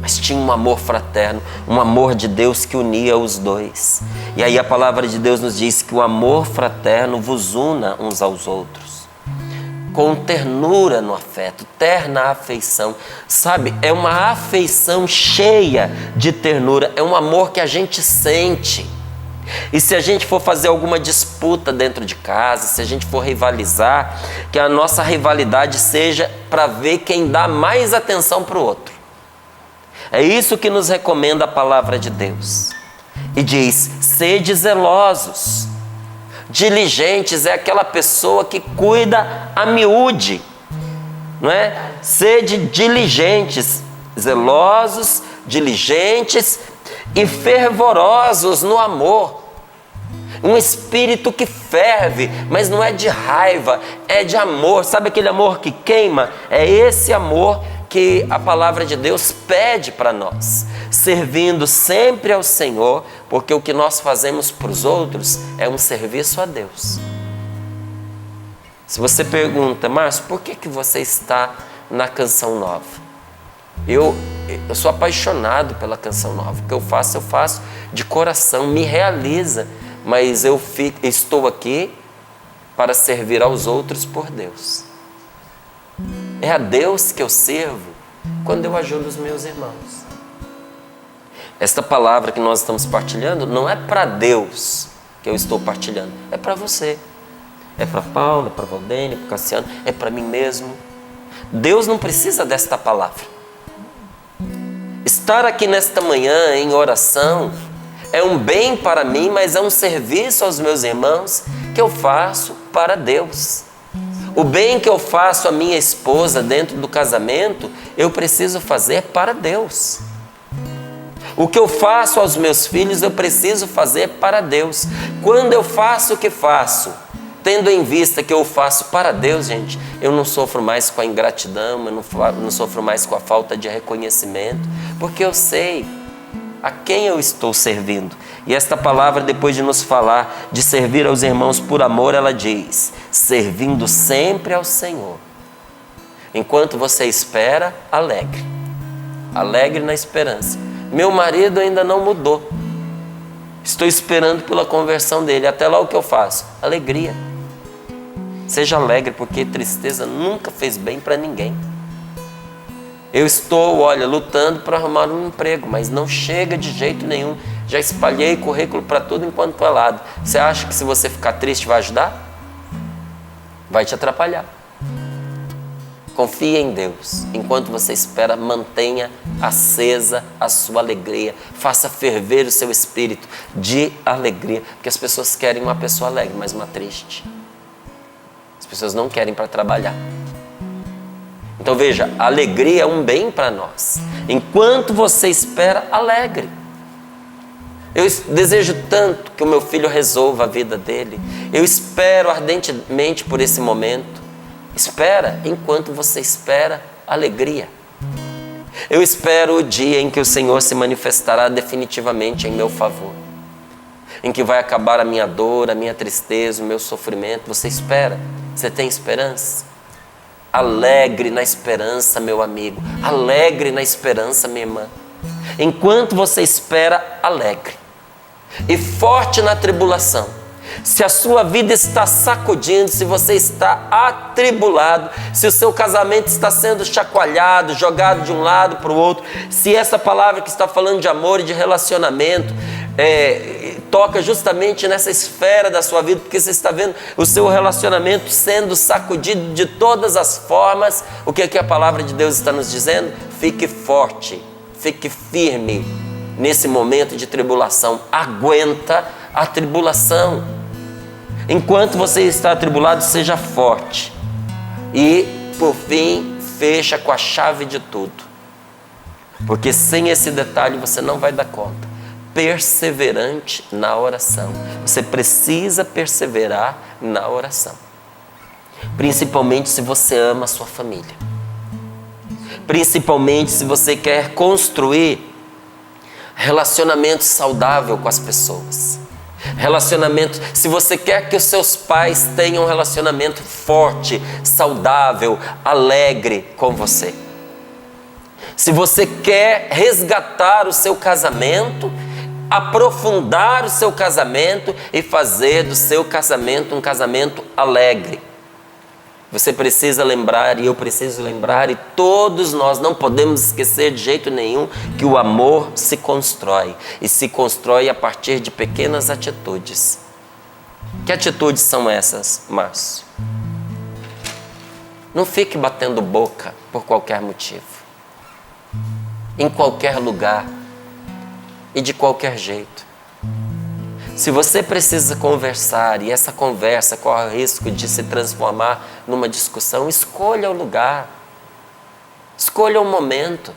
Mas tinha um amor fraterno, um amor de Deus que unia os dois. E aí a palavra de Deus nos diz que o amor fraterno vos una uns aos outros, com ternura no afeto, terna afeição. Sabe, é uma afeição cheia de ternura, é um amor que a gente sente. E se a gente for fazer alguma disputa dentro de casa, se a gente for rivalizar, que a nossa rivalidade seja para ver quem dá mais atenção para o outro. É isso que nos recomenda a palavra de Deus. E diz: sede zelosos. Diligentes é aquela pessoa que cuida a miúde, não é? Sede diligentes, zelosos, diligentes e fervorosos no amor. Um espírito que ferve, mas não é de raiva, é de amor. Sabe aquele amor que queima? É esse amor que a palavra de Deus pede para nós, servindo sempre ao Senhor, porque o que nós fazemos para os outros é um serviço a Deus. Se você pergunta: Márcio, por que você está na Canção Nova? Eu sou apaixonado pela Canção Nova. O que eu faço de coração, me realiza, mas eu estou aqui para servir aos outros por Deus. É a Deus que eu sirvo quando eu ajudo os meus irmãos. Esta palavra que nós estamos partilhando não é para Deus que eu estou partilhando, é para você. É para Paulo, é para Valdênia, é para Cassiano, é para mim mesmo. Deus não precisa desta palavra. Estar aqui nesta manhã em oração é um bem para mim, mas é um serviço aos meus irmãos que eu faço para Deus. O bem que eu faço à minha esposa dentro do casamento, eu preciso fazer para Deus. O que eu faço aos meus filhos, eu preciso fazer para Deus. Quando eu faço o que faço, tendo em vista que eu faço para Deus, gente, eu não sofro mais com a ingratidão, eu não sofro mais com a falta de reconhecimento, porque eu sei a quem eu estou servindo. E esta palavra, depois de nos falar de servir aos irmãos por amor, ela diz: servindo sempre ao Senhor. Enquanto você espera, alegre. Alegre na esperança. Meu marido ainda não mudou. Estou esperando pela conversão dele. Até lá o que eu faço? Alegria. Seja alegre, porque tristeza nunca fez bem para ninguém. Eu estou, olha, lutando para arrumar um emprego, mas não chega de jeito nenhum. Já espalhei currículo para tudo enquanto é lado. Você acha que se você ficar triste vai ajudar? Vai te atrapalhar. Confie em Deus. Enquanto você espera, mantenha acesa a sua alegria. Faça ferver o seu espírito de alegria. Porque as pessoas querem uma pessoa alegre, mas uma triste. As pessoas não querem para trabalhar. Então veja, a alegria é um bem para nós. Enquanto você espera, alegre. Eu desejo tanto que o meu filho resolva a vida dele. Eu espero ardentemente por esse momento. Espera, enquanto você espera, alegria. Eu espero o dia em que o Senhor se manifestará definitivamente em meu favor. Em que vai acabar a minha dor, a minha tristeza, o meu sofrimento. Você espera? Você tem esperança? Alegre na esperança, meu amigo. Alegre na esperança, minha irmã. Enquanto você espera, alegre. E forte na tribulação. Se a sua vida está sacudindo, se você está atribulado, se o seu casamento está sendo chacoalhado, jogado de um lado para o outro, se essa palavra que está falando de amor e de relacionamento toca justamente nessa esfera da sua vida, porque você está vendo o seu relacionamento sendo sacudido de todas as formas, o que é que a palavra de Deus está nos dizendo? Fique forte, fique firme nesse momento de tribulação, aguenta a tribulação. Enquanto você está atribulado, seja forte. E, por fim, fecha com a chave de tudo. Porque sem esse detalhe você não vai dar conta. Perseverante na oração. Você precisa perseverar na oração. Principalmente se você ama a sua família. Principalmente se você quer construir relacionamento saudável com as pessoas. Relacionamento, se você quer que os seus pais tenham um relacionamento forte, saudável, alegre com você. Se você quer resgatar o seu casamento, aprofundar o seu casamento e fazer do seu casamento um casamento alegre. Você precisa lembrar, e eu preciso lembrar, e todos nós não podemos esquecer de jeito nenhum que o amor se constrói. E se constrói a partir de pequenas atitudes. Que atitudes são essas, Márcio? Não fique batendo boca por qualquer motivo. Em qualquer lugar. E de qualquer jeito. Se você precisa conversar e essa conversa corre o risco de se transformar numa discussão, escolha o lugar, escolha o momento.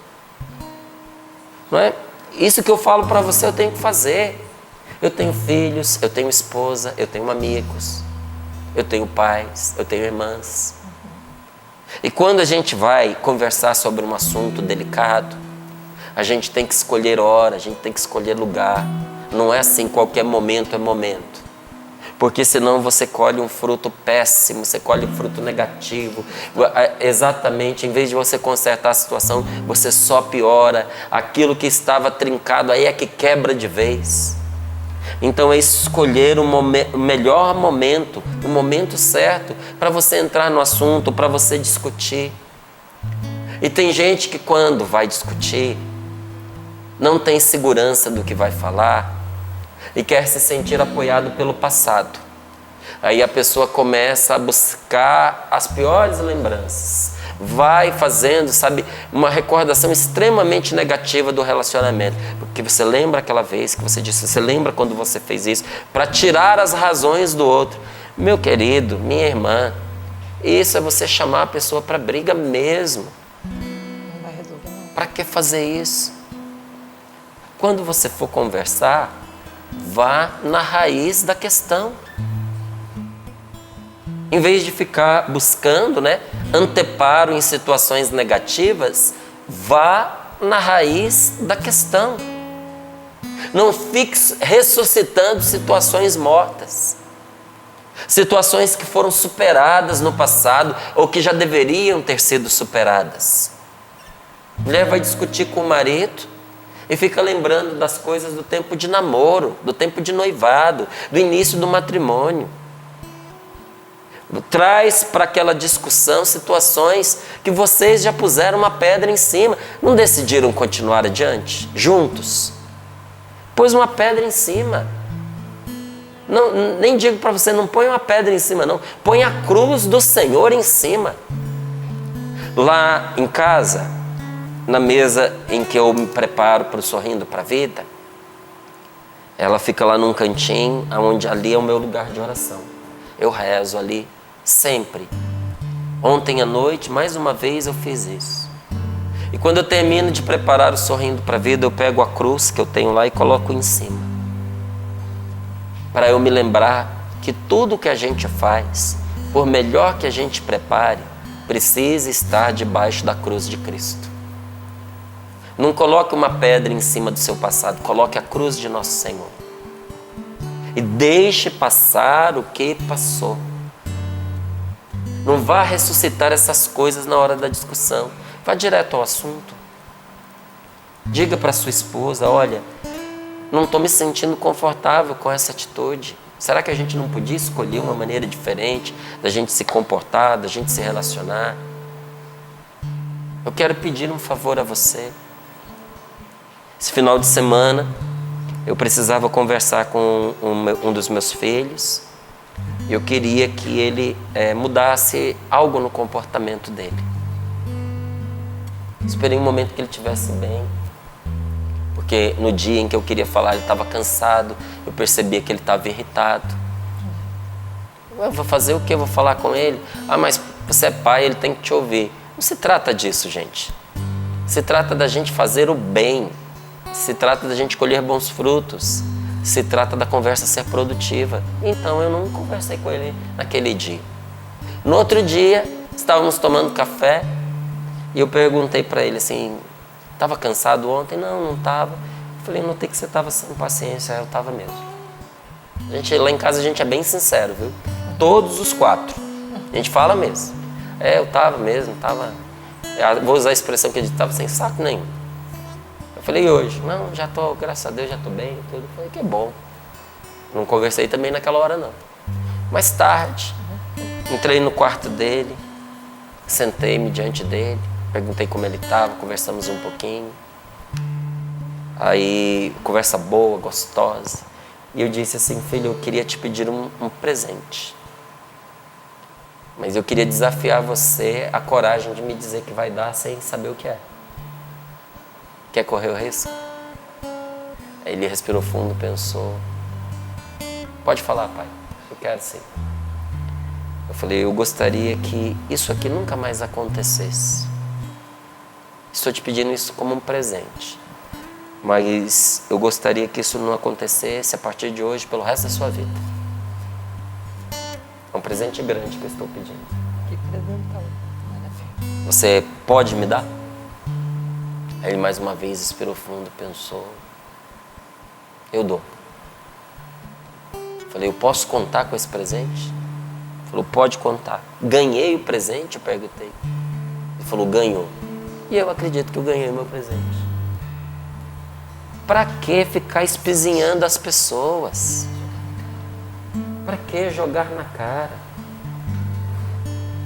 Não é? Isso que eu falo para você, eu tenho que fazer. Eu tenho filhos, eu tenho esposa, eu tenho amigos, eu tenho pais, eu tenho irmãs. E quando a gente vai conversar sobre um assunto delicado, a gente tem que escolher hora, a gente tem que escolher lugar. Não é assim, qualquer momento é momento. Porque senão você colhe um fruto péssimo, você colhe um fruto negativo. Exatamente, em vez de você consertar a situação, você só piora. Aquilo que estava trincado aí é que quebra de vez. Então é escolher o melhor momento, o momento certo para você entrar no assunto, para você discutir. E tem gente que quando vai discutir, não tem segurança do que vai falar e quer se sentir apoiado pelo passado. Aí a pessoa começa a buscar as piores lembranças, vai fazendo, sabe, uma recordação extremamente negativa do relacionamento, porque você lembra aquela vez que você disse, você lembra quando você fez isso, para tirar as razões do outro. Meu querido, minha irmã, isso é você chamar a pessoa para briga mesmo. Não vai resolver não. Para que fazer isso? Quando você for conversar, vá na raiz da questão. Em vez de ficar buscando, anteparo em situações negativas, vá na raiz da questão. Não fique ressuscitando situações mortas. Situações que foram superadas no passado ou que já deveriam ter sido superadas. A mulher vai discutir com o marido e fica lembrando das coisas do tempo de namoro, do tempo de noivado, do início do matrimônio. Traz para aquela discussão situações que vocês já puseram uma pedra em cima. Não decidiram continuar adiante, juntos? Pôs uma pedra em cima. Não, nem digo para você, não põe uma pedra em cima não. Põe a cruz do Senhor em cima. Lá em casa, na mesa em que eu me preparo para o Sorrindo para a Vida, ela fica lá num cantinho, onde ali é o meu lugar de oração. Eu rezo ali, sempre. Ontem à noite, mais uma vez, eu fiz isso. E quando eu termino de preparar o Sorrindo para a Vida, eu pego a cruz que eu tenho lá e coloco em cima. Para eu me lembrar que tudo que a gente faz, por melhor que a gente prepare, precisa estar debaixo da cruz de Cristo. Não coloque uma pedra em cima do seu passado, coloque a cruz de nosso Senhor. E deixe passar o que passou. Não vá ressuscitar essas coisas na hora da discussão. Vá direto ao assunto. Diga para sua esposa, olha, não estou me sentindo confortável com essa atitude. Será que a gente não podia escolher uma maneira diferente da gente se comportar, da gente se relacionar? Eu quero pedir um favor a você. Esse final de semana, eu precisava conversar com um dos meus filhos. Eu queria que ele mudasse algo no comportamento dele. Esperei um momento que ele estivesse bem. Porque no dia em que eu queria falar, ele estava cansado. Eu percebia que ele estava irritado. Eu vou fazer o quê? Eu vou falar com ele? Ah, mas você é pai, ele tem que te ouvir. Não se trata disso, gente. Se trata da gente fazer o bem. Se trata da gente colher bons frutos. Se trata da conversa ser produtiva. Então eu não conversei com ele naquele dia. No outro dia, estávamos tomando café e eu perguntei para ele assim, estava cansado ontem? Não estava. Falei, notei que você estava sem paciência. Eu estava mesmo. Lá em casa a gente é bem sincero, viu? Todos os 4. A gente fala mesmo. Eu estava mesmo, estava... Vou usar a expressão que ele estava sem saco nenhum. Eu falei, hoje? Não, já estou, graças a Deus, já estou bem. Tudo. Eu falei, que bom. Não conversei também naquela hora, não. Mais tarde, entrei no quarto dele, sentei-me diante dele, perguntei como ele estava, conversamos um pouquinho. Aí, conversa boa, gostosa. E eu disse assim, filho, eu queria te pedir um presente. Mas eu queria desafiar você a coragem de me dizer que vai dar sem saber o que é. Quer correr o risco? Aí ele respirou fundo, pensou. Pode falar, pai. Eu quero sim. Eu falei, eu gostaria que isso aqui nunca mais acontecesse. Estou te pedindo isso como um presente. Mas eu gostaria que isso não acontecesse a partir de hoje, pelo resto da sua vida. É um presente grande que eu estou pedindo. Que presentão. Você pode me dar? Aí ele mais uma vez respirou fundo, pensou. Eu dou. Falei, eu posso contar com esse presente? Ele falou, pode contar. Ganhei o presente? Eu perguntei. Ele falou, ganhou. E eu acredito que eu ganhei o meu presente. Para que ficar espizinhando as pessoas? Para que jogar na cara?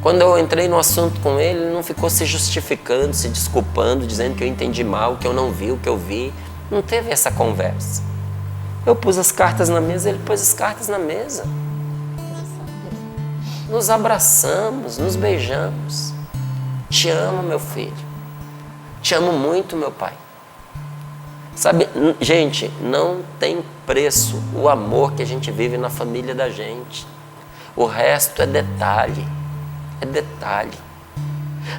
Quando eu entrei no assunto com ele, ele não ficou se justificando, se desculpando, dizendo que eu entendi mal, que eu não vi o que eu vi. Não teve essa conversa. Eu pus as cartas na mesa, ele pôs as cartas na mesa. Nos abraçamos, nos beijamos. Te amo, meu filho. Te amo muito, meu pai. Sabe, gente, não tem preço o amor que a gente vive na família da gente. O resto é detalhe. É detalhe.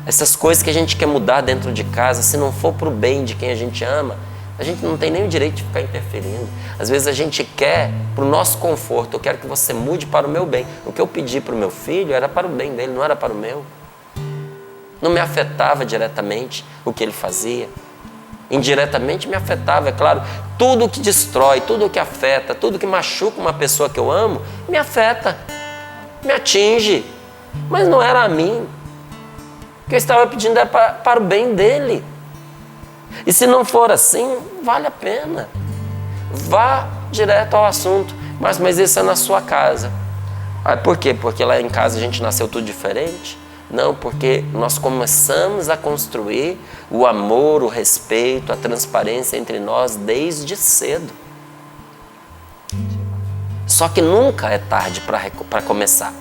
Essas coisas que a gente quer mudar dentro de casa, se não for para o bem de quem a gente ama, a gente não tem nem o direito de ficar interferindo. Às vezes a gente quer para o nosso conforto. Eu quero que você mude para o meu bem. O que eu pedi para o meu filho era para o bem dele, não era para o meu. Não me afetava diretamente o que ele fazia. Indiretamente me afetava, é claro. Tudo que destrói, tudo que afeta, tudo que machuca uma pessoa que eu amo, me afeta, me atinge. Mas não era a mim. O que eu estava pedindo era para o bem dele. E se não for assim, vale a pena. Vá direto ao assunto. Mas isso é na sua casa. Por quê? Porque lá em casa a gente nasceu tudo diferente? Não, porque nós começamos a construir o amor, o respeito, a transparência entre nós desde cedo. Só que nunca é tarde para começar.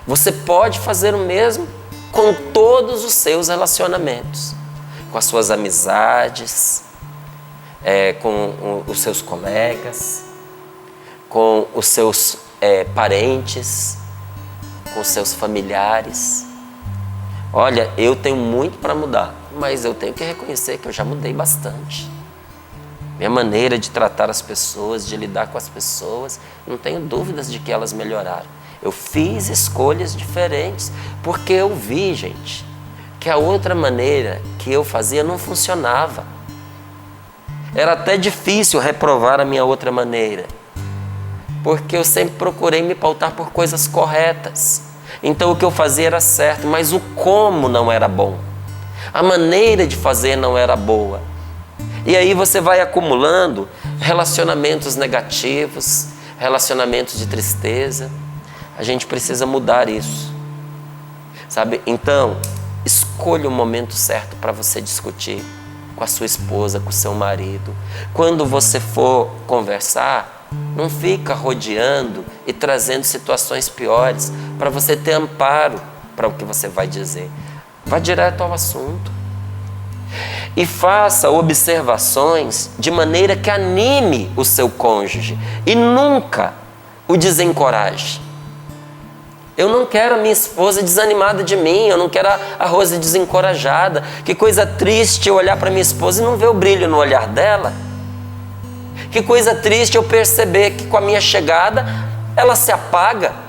Você pode fazer o mesmo com todos os seus relacionamentos, com as suas amizades, com os seus colegas, com os seus parentes, com os seus familiares. Olha, eu tenho muito para mudar, mas eu tenho que reconhecer que eu já mudei bastante. Minha maneira de tratar as pessoas, de lidar com as pessoas, não tenho dúvidas de que elas melhoraram. Eu fiz escolhas diferentes, porque eu vi, gente, que a outra maneira que eu fazia não funcionava. Era até difícil reprovar a minha outra maneira, porque eu sempre procurei me pautar por coisas corretas. Então o que eu fazia era certo, mas o como não era bom. A maneira de fazer não era boa. E aí você vai acumulando relacionamentos negativos, relacionamentos de tristeza. A gente precisa mudar isso, sabe? Então, escolha o momento certo para você discutir com a sua esposa, com o seu marido. Quando você for conversar, não fica rodeando e trazendo situações piores para você ter amparo para o que você vai dizer. Vá direto ao assunto. E faça observações de maneira que anime o seu cônjuge e nunca o desencoraje. Eu não quero a minha esposa desanimada de mim, eu não quero a Rose desencorajada. Que coisa triste eu olhar para minha esposa e não ver o brilho no olhar dela. Que coisa triste eu perceber que com a minha chegada ela se apaga.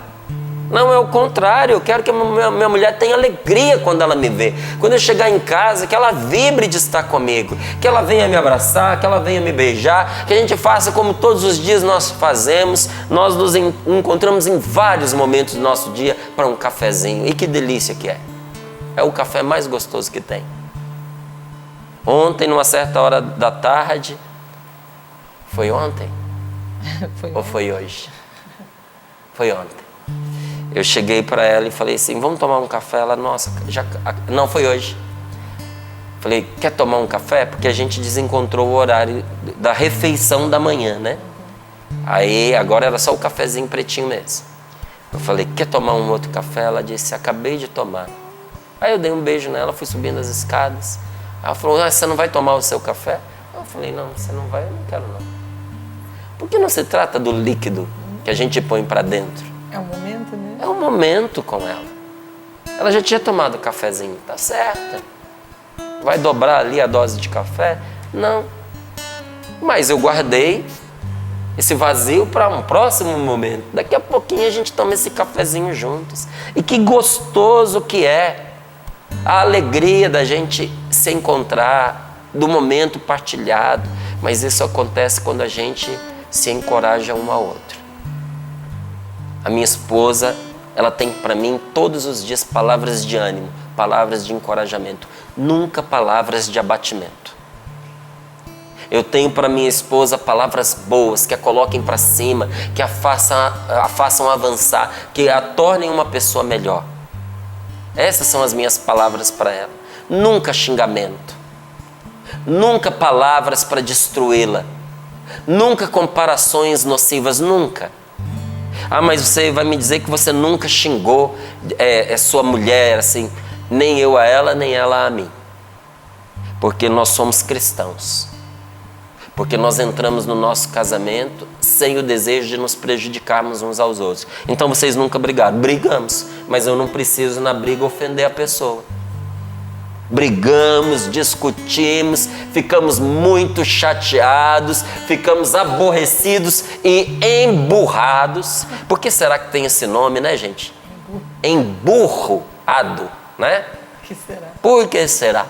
Não, é o contrário, eu quero que a minha mulher tenha alegria quando ela me vê. Quando eu chegar em casa, que ela vibre de estar comigo, que ela venha me abraçar, que ela venha me beijar, que a gente faça como todos os dias nós fazemos. Nós nos encontramos em vários momentos do nosso dia para um cafezinho. E que delícia que é. É o café mais gostoso que tem. Ontem, numa certa hora da tarde, foi ontem? Ou foi hoje? Foi ontem. Eu cheguei para ela e falei assim, vamos tomar um café? Ela, nossa, não, foi hoje. Falei, quer tomar um café? Porque a gente desencontrou o horário da refeição da manhã, né? Aí, agora era só o cafezinho pretinho mesmo. Eu falei, quer tomar um outro café? Ela disse, acabei de tomar. Aí eu dei um beijo nela, fui subindo as escadas. Ela falou, você não vai tomar o seu café? Eu falei, não, você não vai, eu não quero não. Por que não se trata do líquido que a gente põe para dentro? É um momento, né? É um momento com ela. Ela já tinha tomado o cafezinho, tá certo. Vai dobrar ali a dose de café? Não. Mas eu guardei esse vazio para um próximo momento. Daqui a pouquinho a gente toma esse cafezinho juntos. E que gostoso que é a alegria da gente se encontrar, do momento partilhado. Mas isso acontece quando a gente se encoraja um ao outro. A minha esposa, ela tem para mim todos os dias palavras de ânimo, palavras de encorajamento, nunca palavras de abatimento. Eu tenho para minha esposa palavras boas, que a coloquem para cima, que a façam avançar, que a tornem uma pessoa melhor. Essas são as minhas palavras para ela. Nunca xingamento, nunca palavras para destruí-la, nunca comparações nocivas, nunca. Ah, mas você vai me dizer que você nunca xingou sua mulher, assim, nem eu a ela, nem ela a mim. Porque nós somos cristãos. Porque nós entramos no nosso casamento sem o desejo de nos prejudicarmos uns aos outros. Então vocês nunca brigaram. Brigamos, mas eu não preciso na briga ofender a pessoa. Brigamos, discutimos, ficamos muito chateados, ficamos aborrecidos e emburrados. Por que será que tem esse nome, né, gente? Emburroado, né? Que será? Por que será?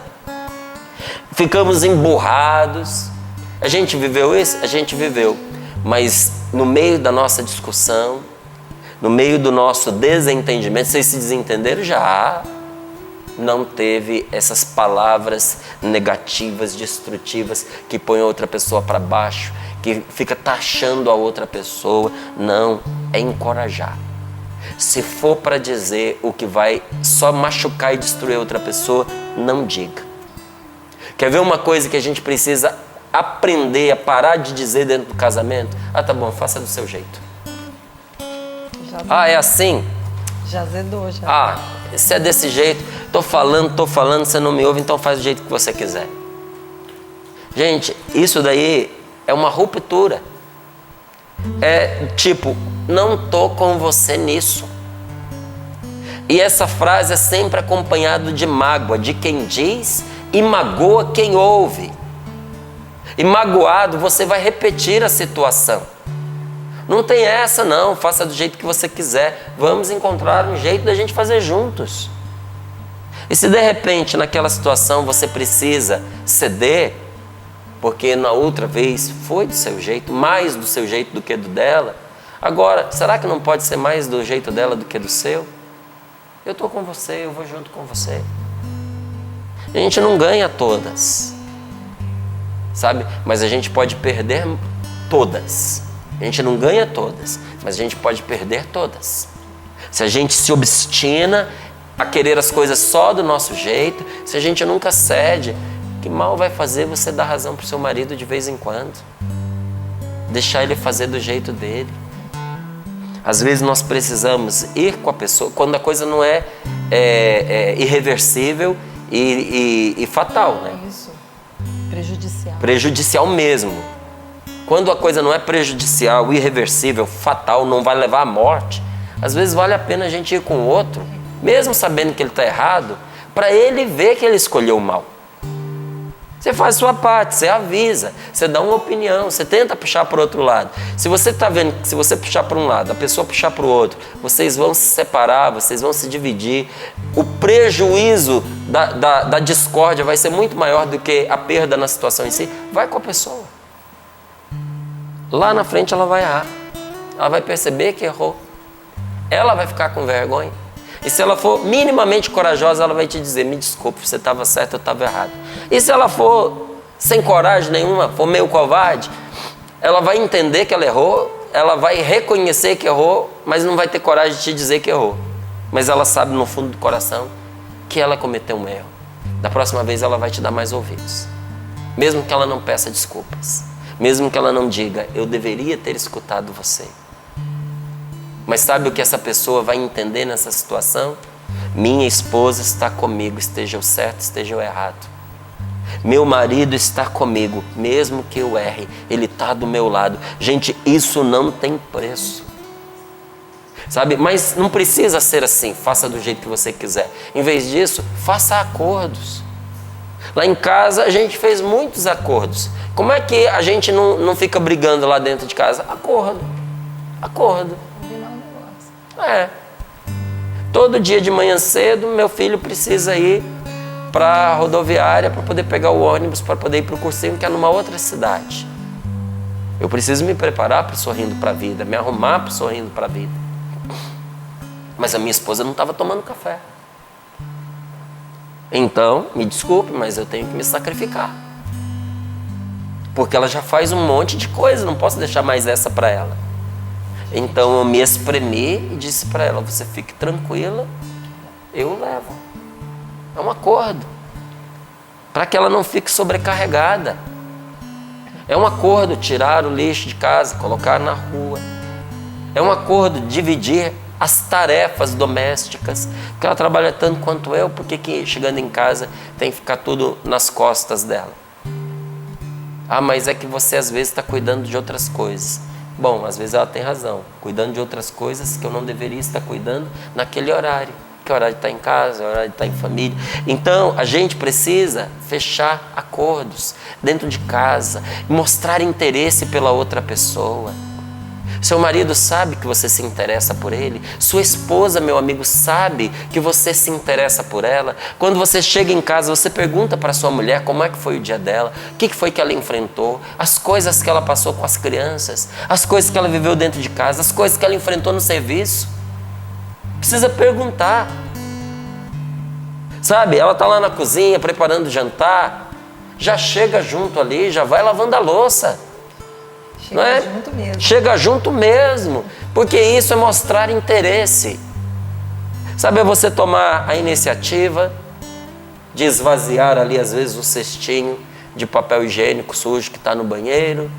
Ficamos emburrados. A gente viveu isso? A gente viveu. Mas no meio da nossa discussão, no meio do nosso desentendimento, vocês se desentenderam já? Não teve essas palavras negativas, destrutivas, que põem a outra pessoa para baixo, que fica taxando a outra pessoa. Não, é encorajar. Se for para dizer o que vai só machucar e destruir outra pessoa, não diga. Quer ver uma coisa que a gente precisa aprender a parar de dizer dentro do casamento? Ah, tá bom, faça do seu jeito. Ah, é assim? Já azedou, já. Ah, se é desse jeito, tô falando, você não me ouve, então faz do jeito que você quiser. Gente, isso daí é uma ruptura. É tipo, não tô com você nisso. E essa frase é sempre acompanhada de mágoa, de quem diz e magoa quem ouve. E magoado, você vai repetir a situação. Não tem essa não, faça do jeito que você quiser. Vamos encontrar um jeito da gente fazer juntos. E se de repente naquela situação você precisa ceder, porque na outra vez foi do seu jeito, mais do seu jeito do que do dela, agora, será que não pode ser mais do jeito dela do que do seu? Eu estou com você, eu vou junto com você. A gente não ganha todas, sabe? Mas a gente pode perder todas. A gente não ganha todas, mas a gente pode perder todas. Se a gente se obstina a querer as coisas só do nosso jeito, se a gente nunca cede, que mal vai fazer você dar razão para o seu marido de vez em quando? Deixar ele fazer do jeito dele. Às vezes nós precisamos ir com a pessoa quando a coisa não é irreversível e fatal, né? Isso. Prejudicial. Prejudicial mesmo. Quando a coisa não é prejudicial, irreversível, fatal, não vai levar à morte, às vezes vale a pena a gente ir com o outro, mesmo sabendo que ele está errado, para ele ver que ele escolheu o mal. Você faz a sua parte, você avisa, você dá uma opinião, você tenta puxar para o outro lado. Se você está vendo que se você puxar para um lado, a pessoa puxar para o outro, vocês vão se separar, vocês vão se dividir. O prejuízo da discórdia vai ser muito maior do que a perda na situação em si. Vai com a pessoa. Lá na frente ela vai errar. Ela vai perceber que errou. Ela vai ficar com vergonha. E se ela for minimamente corajosa, ela vai te dizer, me desculpe, você estava certo, eu estava errado. E se ela for sem coragem nenhuma, for meio covarde, ela vai entender que ela errou, ela vai reconhecer que errou, mas não vai ter coragem de te dizer que errou. Mas ela sabe no fundo do coração que ela cometeu um erro. Da próxima vez ela vai te dar mais ouvidos. Mesmo que ela não peça desculpas. Mesmo que ela não diga, eu deveria ter escutado você. Mas sabe o que essa pessoa vai entender nessa situação? Minha esposa está comigo, esteja eu certo, esteja eu errado. Meu marido está comigo, mesmo que eu erre, ele está do meu lado. Gente, isso não tem preço. Sabe? Mas não precisa ser assim, faça do jeito que você quiser. Em vez disso, faça acordos. Lá em casa a gente fez muitos acordos. Como é que a gente não fica brigando lá dentro de casa? Acordo. Todo dia de manhã cedo, meu filho precisa ir para a rodoviária para poder pegar o ônibus, para poder ir para o cursinho que é numa outra cidade. Eu preciso me preparar para o Sorrindo para a Vida, me arrumar para o Sorrindo para a Vida. Mas a minha esposa não estava tomando café. Então, me desculpe, mas eu tenho que me sacrificar. Porque ela já faz um monte de coisa, não posso deixar mais essa para ela. Então eu me espremi e disse para ela, você fique tranquila, eu levo. É um acordo. Para que ela não fique sobrecarregada. É um acordo tirar o lixo de casa, colocar na rua. É um acordo dividir as tarefas domésticas. Porque ela trabalha tanto quanto eu, porque que chegando em casa tem que ficar tudo nas costas dela. Ah, mas é que você às vezes está cuidando de outras coisas. Bom, às vezes ela tem razão, cuidando de outras coisas que eu não deveria estar cuidando naquele horário, que é o horário de estar em casa, é o horário de estar em família. Então, a gente precisa fechar acordos dentro de casa, mostrar interesse pela outra pessoa. Seu marido sabe que você se interessa por ele. Sua esposa, meu amigo, sabe que você se interessa por ela. Quando você chega em casa, você pergunta para sua mulher como é que foi o dia dela, o que foi que ela enfrentou, as coisas que ela passou com as crianças, as coisas que ela viveu dentro de casa, as coisas que ela enfrentou no serviço. Precisa perguntar. Sabe, ela está lá na cozinha preparando o jantar, já chega junto ali, já vai lavando a louça. Chega, não é? Junto mesmo. Chega junto mesmo, porque isso é mostrar interesse. Sabe, é você tomar a iniciativa de esvaziar ali às vezes o cestinho de papel higiênico sujo que está no banheiro.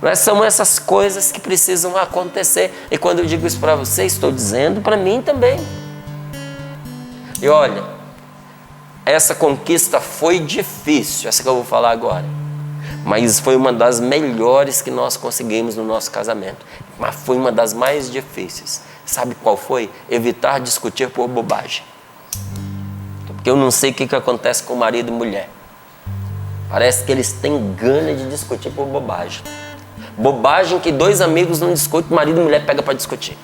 Não é? São essas coisas que precisam acontecer. E quando eu digo isso para você, estou dizendo para mim também. E olha, essa conquista foi difícil, essa que eu vou falar agora. Mas foi uma das melhores que nós conseguimos no nosso casamento. Mas foi uma das mais difíceis. Sabe qual foi? Evitar discutir por bobagem. Porque eu não sei o que acontece com marido e mulher. Parece que eles têm gana de discutir por bobagem. Bobagem que dois amigos não discutem, marido e mulher pega para discutir.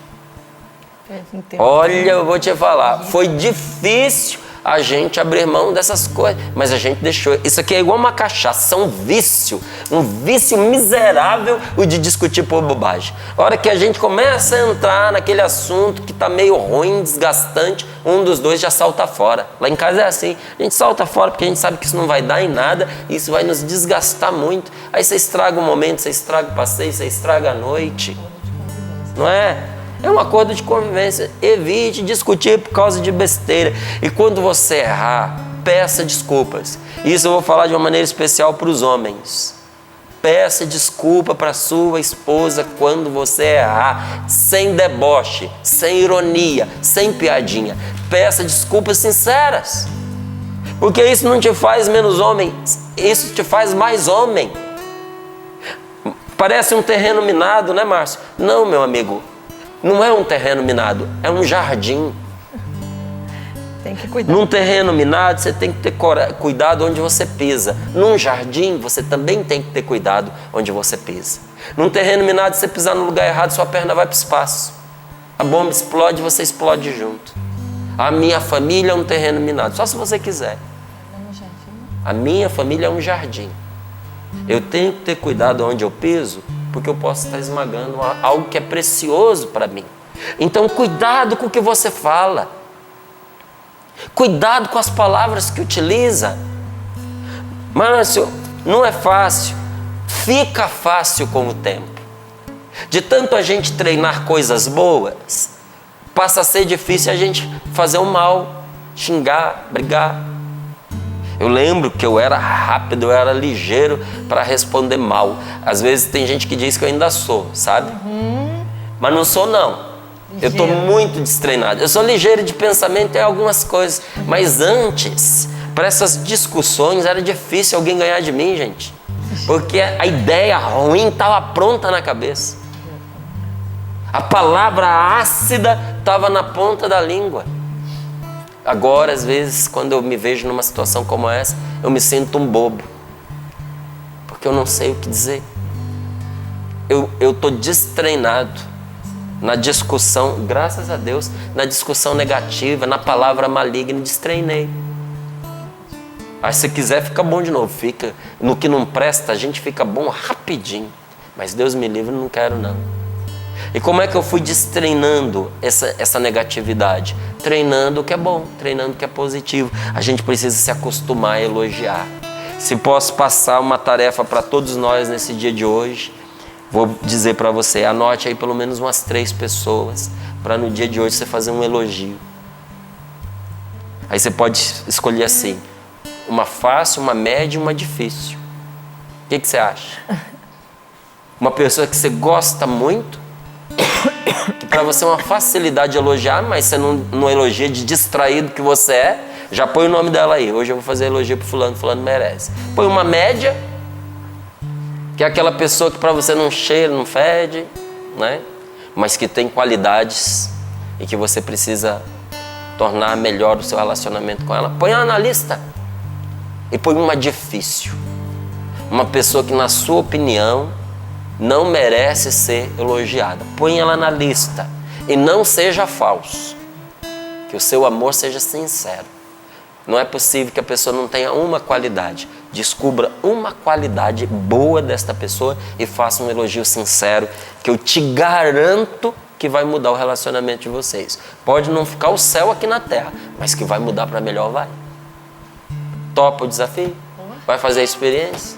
Olha, eu vou te falar, foi difícil a gente abrir mão dessas coisas, mas a gente deixou. Isso aqui é igual uma cachaça, um vício miserável o de discutir por bobagem. A hora que a gente começa a entrar naquele assunto que está meio ruim, desgastante, um dos dois já salta fora. Lá em casa é assim, a gente salta fora porque a gente sabe que isso não vai dar em nada, e isso vai nos desgastar muito. Aí você estraga o momento, você estraga o passeio, você estraga a noite, não é? É um acordo de convivência. Evite discutir por causa de besteira. E quando você errar, peça desculpas. Isso eu vou falar de uma maneira especial para os homens. Peça desculpa para sua esposa quando você errar, sem deboche, sem ironia, sem piadinha. Peça desculpas sinceras. Porque isso não te faz menos homem, isso te faz mais homem. Parece um terreno minado, né, Márcio? Não, meu amigo. Não é um terreno minado, é um jardim. Tem que cuidar. Num terreno minado, você tem que ter cuidado onde você pisa. Num jardim, você também tem que ter cuidado onde você pisa. Num terreno minado, se você pisar no lugar errado, sua perna vai para o espaço. A bomba explode, você explode junto. A minha família é um terreno minado, só se você quiser. A minha família é um jardim. Eu tenho que ter cuidado onde eu piso, porque eu posso estar esmagando algo que é precioso para mim. Então, cuidado com o que você fala. Cuidado com as palavras que utiliza. Márcio, não é fácil. Fica fácil com o tempo. De tanto a gente treinar coisas boas, passa a ser difícil a gente fazer o mal, xingar, brigar. Eu lembro que eu era rápido, eu era ligeiro para responder mal. Às vezes tem gente que diz que eu ainda sou, sabe? Mas não sou, não. Eu estou muito destreinado. Eu sou ligeiro de pensamento em algumas coisas. Mas antes, para essas discussões, era difícil alguém ganhar de mim, gente. Porque a ideia ruim estava pronta na cabeça. A palavra ácida estava na ponta da língua. Agora, às vezes, quando eu me vejo numa situação como essa, eu me sinto um bobo. Porque eu não sei o que dizer. Eu estou destreinado na discussão, graças a Deus, na discussão negativa, na palavra maligna, destreinei. Aí se quiser, fica bom de novo. Fica. No que não presta, a gente fica bom rapidinho. Mas Deus me livre, não quero não. E como é que eu fui destreinando essa negatividade? Treinando o que é bom, treinando o que é positivo. A gente precisa se acostumar a elogiar. Se posso passar uma tarefa para todos nós nesse dia de hoje, vou dizer para você, anote aí pelo menos umas 3 pessoas para no dia de hoje você fazer um elogio. Aí você pode escolher assim, uma fácil, uma média e uma difícil. O que você acha? Uma pessoa que você gosta muito, que para você é uma facilidade de elogiar, mas você não elogia de distraído que você é, já põe o nome dela aí. Hoje eu vou fazer elogio pro fulano, fulano merece. Põe uma média, que é aquela pessoa que para você não cheira, não fede, né? Mas que tem qualidades e que você precisa tornar melhor o seu relacionamento com ela. Põe ela na lista. E põe uma difícil. Uma pessoa que, na sua opinião, não merece ser elogiada. Põe ela na lista. E não seja falso. Que o seu amor seja sincero. Não é possível que a pessoa não tenha uma qualidade. Descubra uma qualidade boa desta pessoa e faça um elogio sincero, que eu te garanto que vai mudar o relacionamento de vocês. Pode não ficar o céu aqui na terra, mas que vai mudar para melhor, vai. Topa o desafio? Vai fazer a experiência?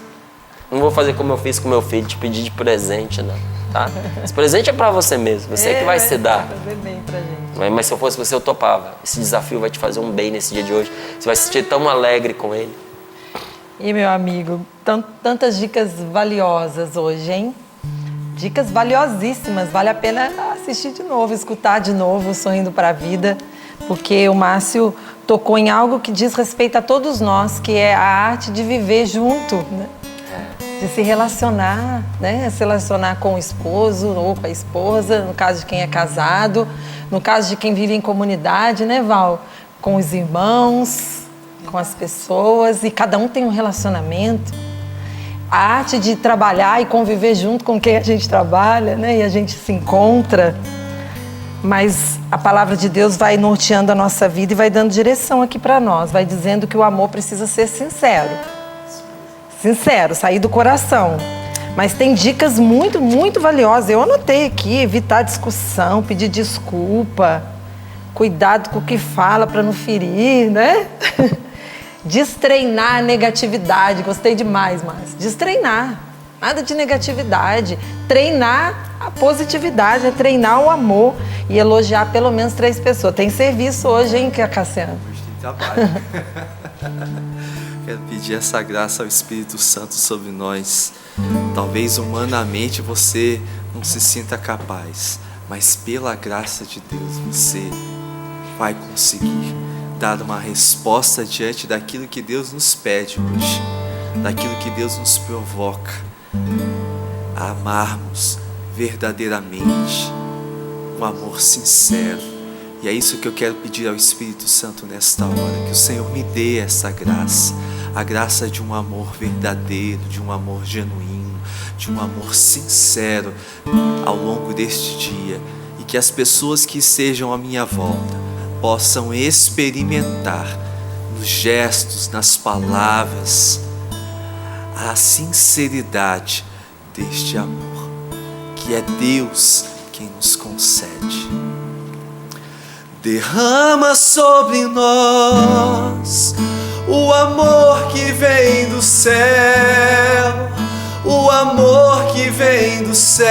Não vou fazer como eu fiz com meu filho, te pedir de presente, não. Tá? Esse presente é para você mesmo, você que vai se dar. Vai fazer bem pra gente. Mas se eu fosse você, eu topava. Esse desafio vai te fazer um bem nesse dia de hoje. Você vai se sentir tão alegre com ele. E, meu amigo, tantas dicas valiosas hoje, hein? Dicas valiosíssimas, vale a pena assistir de novo, escutar de novo Sorrindo para a Vida, porque o Márcio tocou em algo que diz respeito a todos nós, que é a arte de viver junto, né? De se relacionar, né? Se relacionar com o esposo ou com a esposa, no caso de quem é casado, no caso de quem vive em comunidade, né, Val? Com os irmãos, com as pessoas, e cada um tem um relacionamento. A arte de trabalhar e conviver junto com quem a gente trabalha, né? E a gente se encontra. Mas a palavra de Deus vai norteando a nossa vida e vai dando direção aqui para nós. Vai dizendo que o amor precisa ser sincero. Sincero, sair do coração. Mas tem dicas muito, muito valiosas. Eu anotei aqui: evitar discussão, pedir desculpa, cuidado com o que fala para não ferir, né? Destreinar a negatividade. Gostei demais, Márcio. Destreinar. Nada de negatividade. Treinar a positividade, é treinar o amor e elogiar pelo menos 3 pessoas. Tem serviço hoje, hein, Cassiano? Hoje tem trabalho. Quero pedir essa graça ao Espírito Santo sobre nós. Talvez humanamente você não se sinta capaz, mas pela graça de Deus você vai conseguir dar uma resposta diante daquilo que Deus nos pede hoje, daquilo que Deus nos provoca a amarmos verdadeiramente, um amor sincero. E é isso que eu quero pedir ao Espírito Santo nesta hora, que o Senhor me dê essa graça, a graça de um amor verdadeiro, de um amor genuíno, de um amor sincero ao longo deste dia, e que as pessoas que estejam à minha volta possam experimentar nos gestos, nas palavras, a sinceridade deste amor, que é Deus quem nos concede. Derrama sobre nós o amor que vem do céu, o amor que vem do céu.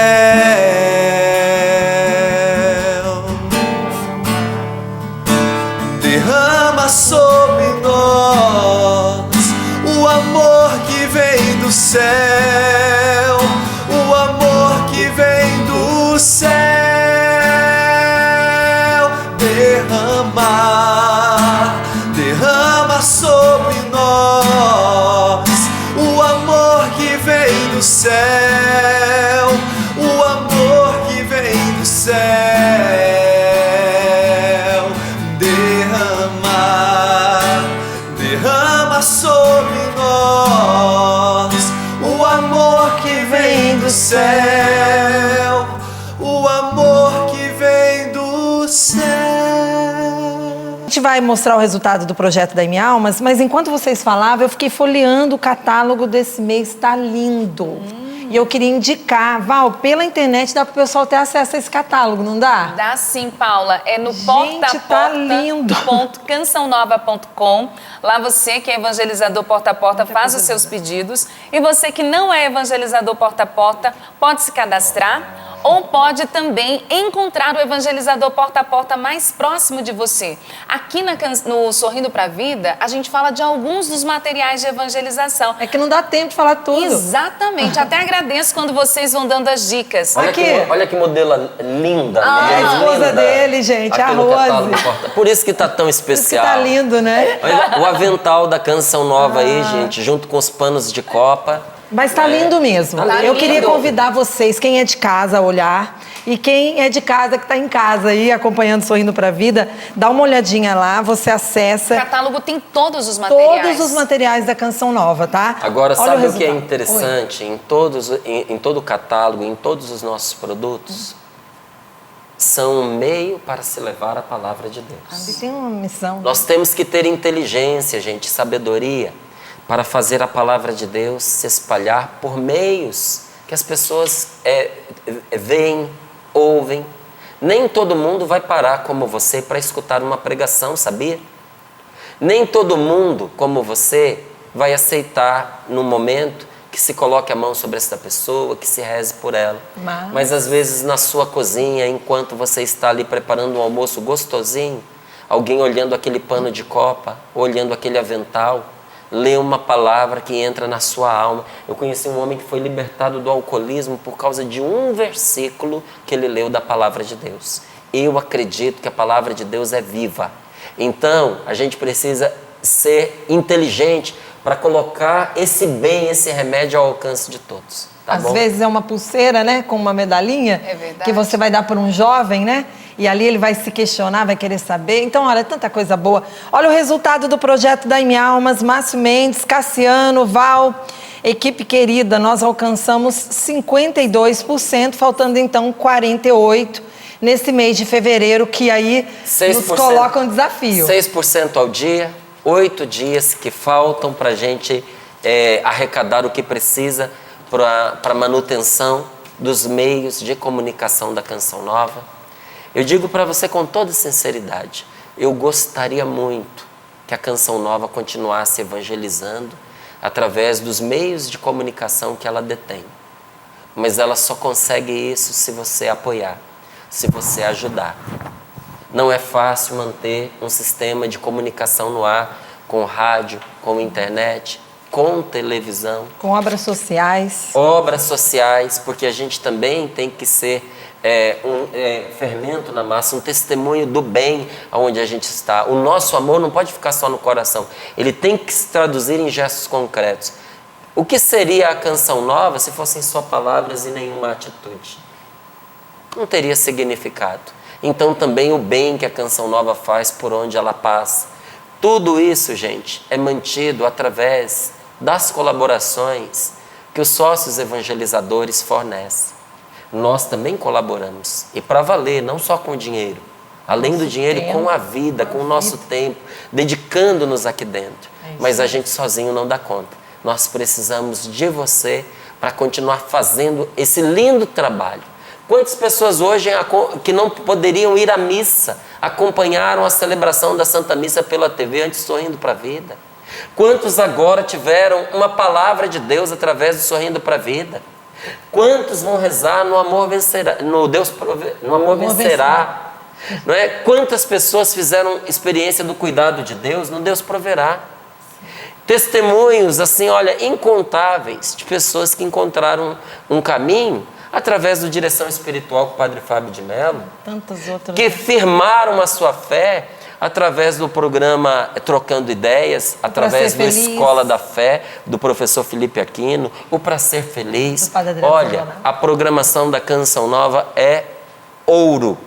Derrama sobre nós o amor que vem do céu, o amor que vem do céu. Derrama sobre nós o amor que vem do céu, o amor que vem do céu. Derrama sobre nós o amor que vem do céu, o amor que vem do céu. A gente vai mostrar o resultado do projeto da M Almas, mas enquanto vocês falavam, eu fiquei folheando o catálogo desse mês, tá lindo. E eu queria indicar, Val, pela internet dá pro pessoal ter acesso a esse catálogo, não dá? Dá sim, Paula. É no Gente, tá lindo. porta-a-porta.cançãonova.com. Lá você que é evangelizador porta a porta faz os seus pedidos. E você que não é evangelizador porta a porta pode se cadastrar ou pode também encontrar o evangelizador porta a porta mais próximo de você. Aqui no Sorrindo para a Vida, a gente fala de alguns dos materiais de evangelização. É que não dá tempo de falar tudo. Exatamente. Até agradeço quando vocês vão dando as dicas. Olha que modelo linda. A esposa dele, gente, a Rose. Por isso que tá tão especial. Por isso que tá lindo, né? Olha, o avental da Canção Nova aí, gente, junto com os panos de copa. Mas tá lindo mesmo. Tá Eu lindo. queria convidar vocês, quem é de casa, a olhar. E quem é de casa, que tá em casa aí, acompanhando Sorrindo pra Vida, dá uma olhadinha lá, você O acessa catálogo tem todos os materiais. todos os materiais da Canção Nova, tá? Agora, Olha sabe o que é resultado. interessante? Em todo o catálogo, em todos os nossos produtos, são um meio para se levar a palavra de Deus. E tem uma missão. Nós temos que ter inteligência, gente, sabedoria, para fazer a palavra de Deus se espalhar por meios que as pessoas veem, ouvem. Nem todo mundo vai parar como você para escutar uma pregação, sabia? Nem todo mundo como você vai aceitar no momento que se coloque a mão sobre esta pessoa, que se reze por ela. Mas às vezes na sua cozinha, enquanto você está ali preparando um almoço gostosinho, alguém olhando aquele pano de copa, olhando aquele avental, Lê uma palavra que entra na sua alma. Eu conheci um homem que foi libertado do alcoolismo por causa de um versículo que ele leu da palavra de Deus. Eu acredito que a palavra de Deus é viva. Então, a gente precisa ser inteligente para colocar esse bem, esse remédio ao alcance de todos. Tá Às bom? vezes é uma pulseira, né, com uma medalhinha, É verdade. que você vai dar para um jovem, né? E ali ele vai se questionar, vai querer saber. Então, olha, tanta coisa boa. Olha o resultado do projeto da M Almas, Márcio Mendes, Cassiano, Val, equipe querida, nós alcançamos 52%, faltando então 48% nesse mês de fevereiro, que aí 6%. nos coloca um desafio. 6% ao dia, 8 dias que faltam para a gente arrecadar o que precisa para manutenção dos meios de comunicação da Canção Nova. Eu digo para você com toda sinceridade, eu gostaria muito que a Canção Nova continuasse evangelizando através dos meios de comunicação que ela detém. Mas ela só consegue isso se você apoiar, se você ajudar. Não é fácil manter um sistema de comunicação no ar, com rádio, com internet, com televisão. Com obras sociais. Obras sociais, porque a gente também tem que ser fermento na massa, um testemunho do bem aonde a gente está. O nosso amor não pode ficar só no coração, ele tem que se traduzir em gestos concretos. O que seria a Canção Nova se fossem só palavras e nenhuma atitude? Não teria significado. Então também o bem que a Canção Nova faz por onde ela passa. Tudo isso, gente, é mantido através das colaborações que os sócios evangelizadores fornecem. Nós também colaboramos, e para valer, não só com o dinheiro, além do dinheiro, com a vida, com o nosso tempo, dedicando-nos aqui dentro. Mas a gente sozinho não dá conta. Nós precisamos de você para continuar fazendo esse lindo trabalho. Quantas pessoas hoje que não poderiam ir à missa acompanharam a celebração da Santa Missa pela TV antes Sorrindo para a Vida? Quantos agora tiveram uma palavra de Deus através do Sorrindo para a Vida? Quantos vão rezar no amor vencerá, no amor vencerá? Não é? Quantas pessoas fizeram experiência do cuidado de Deus no Deus proverá? Testemunhos, assim, olha, incontáveis de pessoas que encontraram um caminho através do direção espiritual com o Padre Fábio de Mello, Tantas outras. que firmaram a sua fé através do programa Trocando Ideias, através do Escola da Fé, do professor Felipe Aquino, o Pra Ser Feliz. Do Padre Adriano Olha, Santana. a programação da Canção Nova é ouro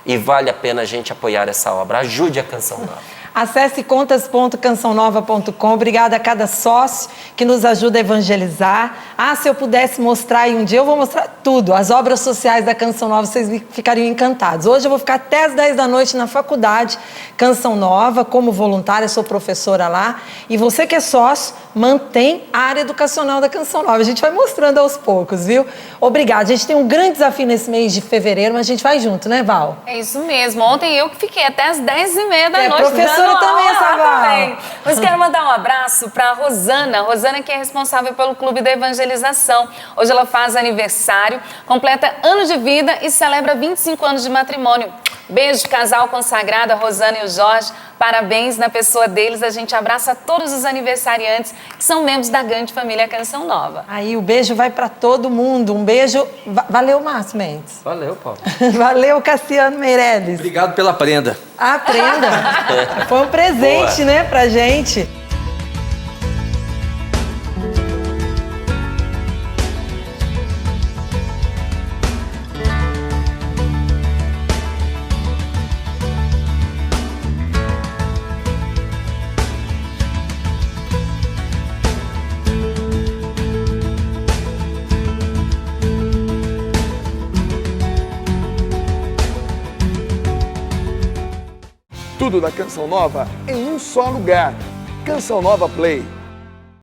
e vale a pena a gente apoiar essa obra. Ajude a Canção Nova. Acesse contas.cançãonova.com. Obrigada a cada sócio que nos ajuda a evangelizar. Ah, se eu pudesse mostrar aí um dia, eu vou mostrar tudo. As obras sociais da Canção Nova, vocês ficariam encantados. Hoje eu vou ficar até às 10 da noite na faculdade Canção Nova, como voluntária, sou professora lá. E você que é sócio, mantém a área educacional da Canção Nova. A gente vai mostrando aos poucos, viu? Obrigada. A gente tem um grande desafio nesse mês de fevereiro, mas a gente vai junto, né, Val? É isso mesmo. Ontem eu que fiquei até as 10h30 da noite. Professora dando também, aula essa Val. também. Mas quero mandar um abraço para a Rosana. Rosana, que é responsável pelo Clube da Evangelização. Hoje ela faz aniversário, completa ano de vida e celebra 25 anos de matrimônio. Beijo, casal consagrado, a Rosana e o Jorge. Parabéns na pessoa deles. A gente abraça todos os aniversariantes que são membros da grande família Canção Nova. Aí o beijo vai para todo mundo. Um beijo. Valeu, Márcio Mendes. Valeu, Paulo. Valeu, Cassiano Meirelles. Obrigado pela prenda. Aprenda. Foi um presente, né, pra gente. Tudo da Canção Nova em um só lugar. Canção Nova Play.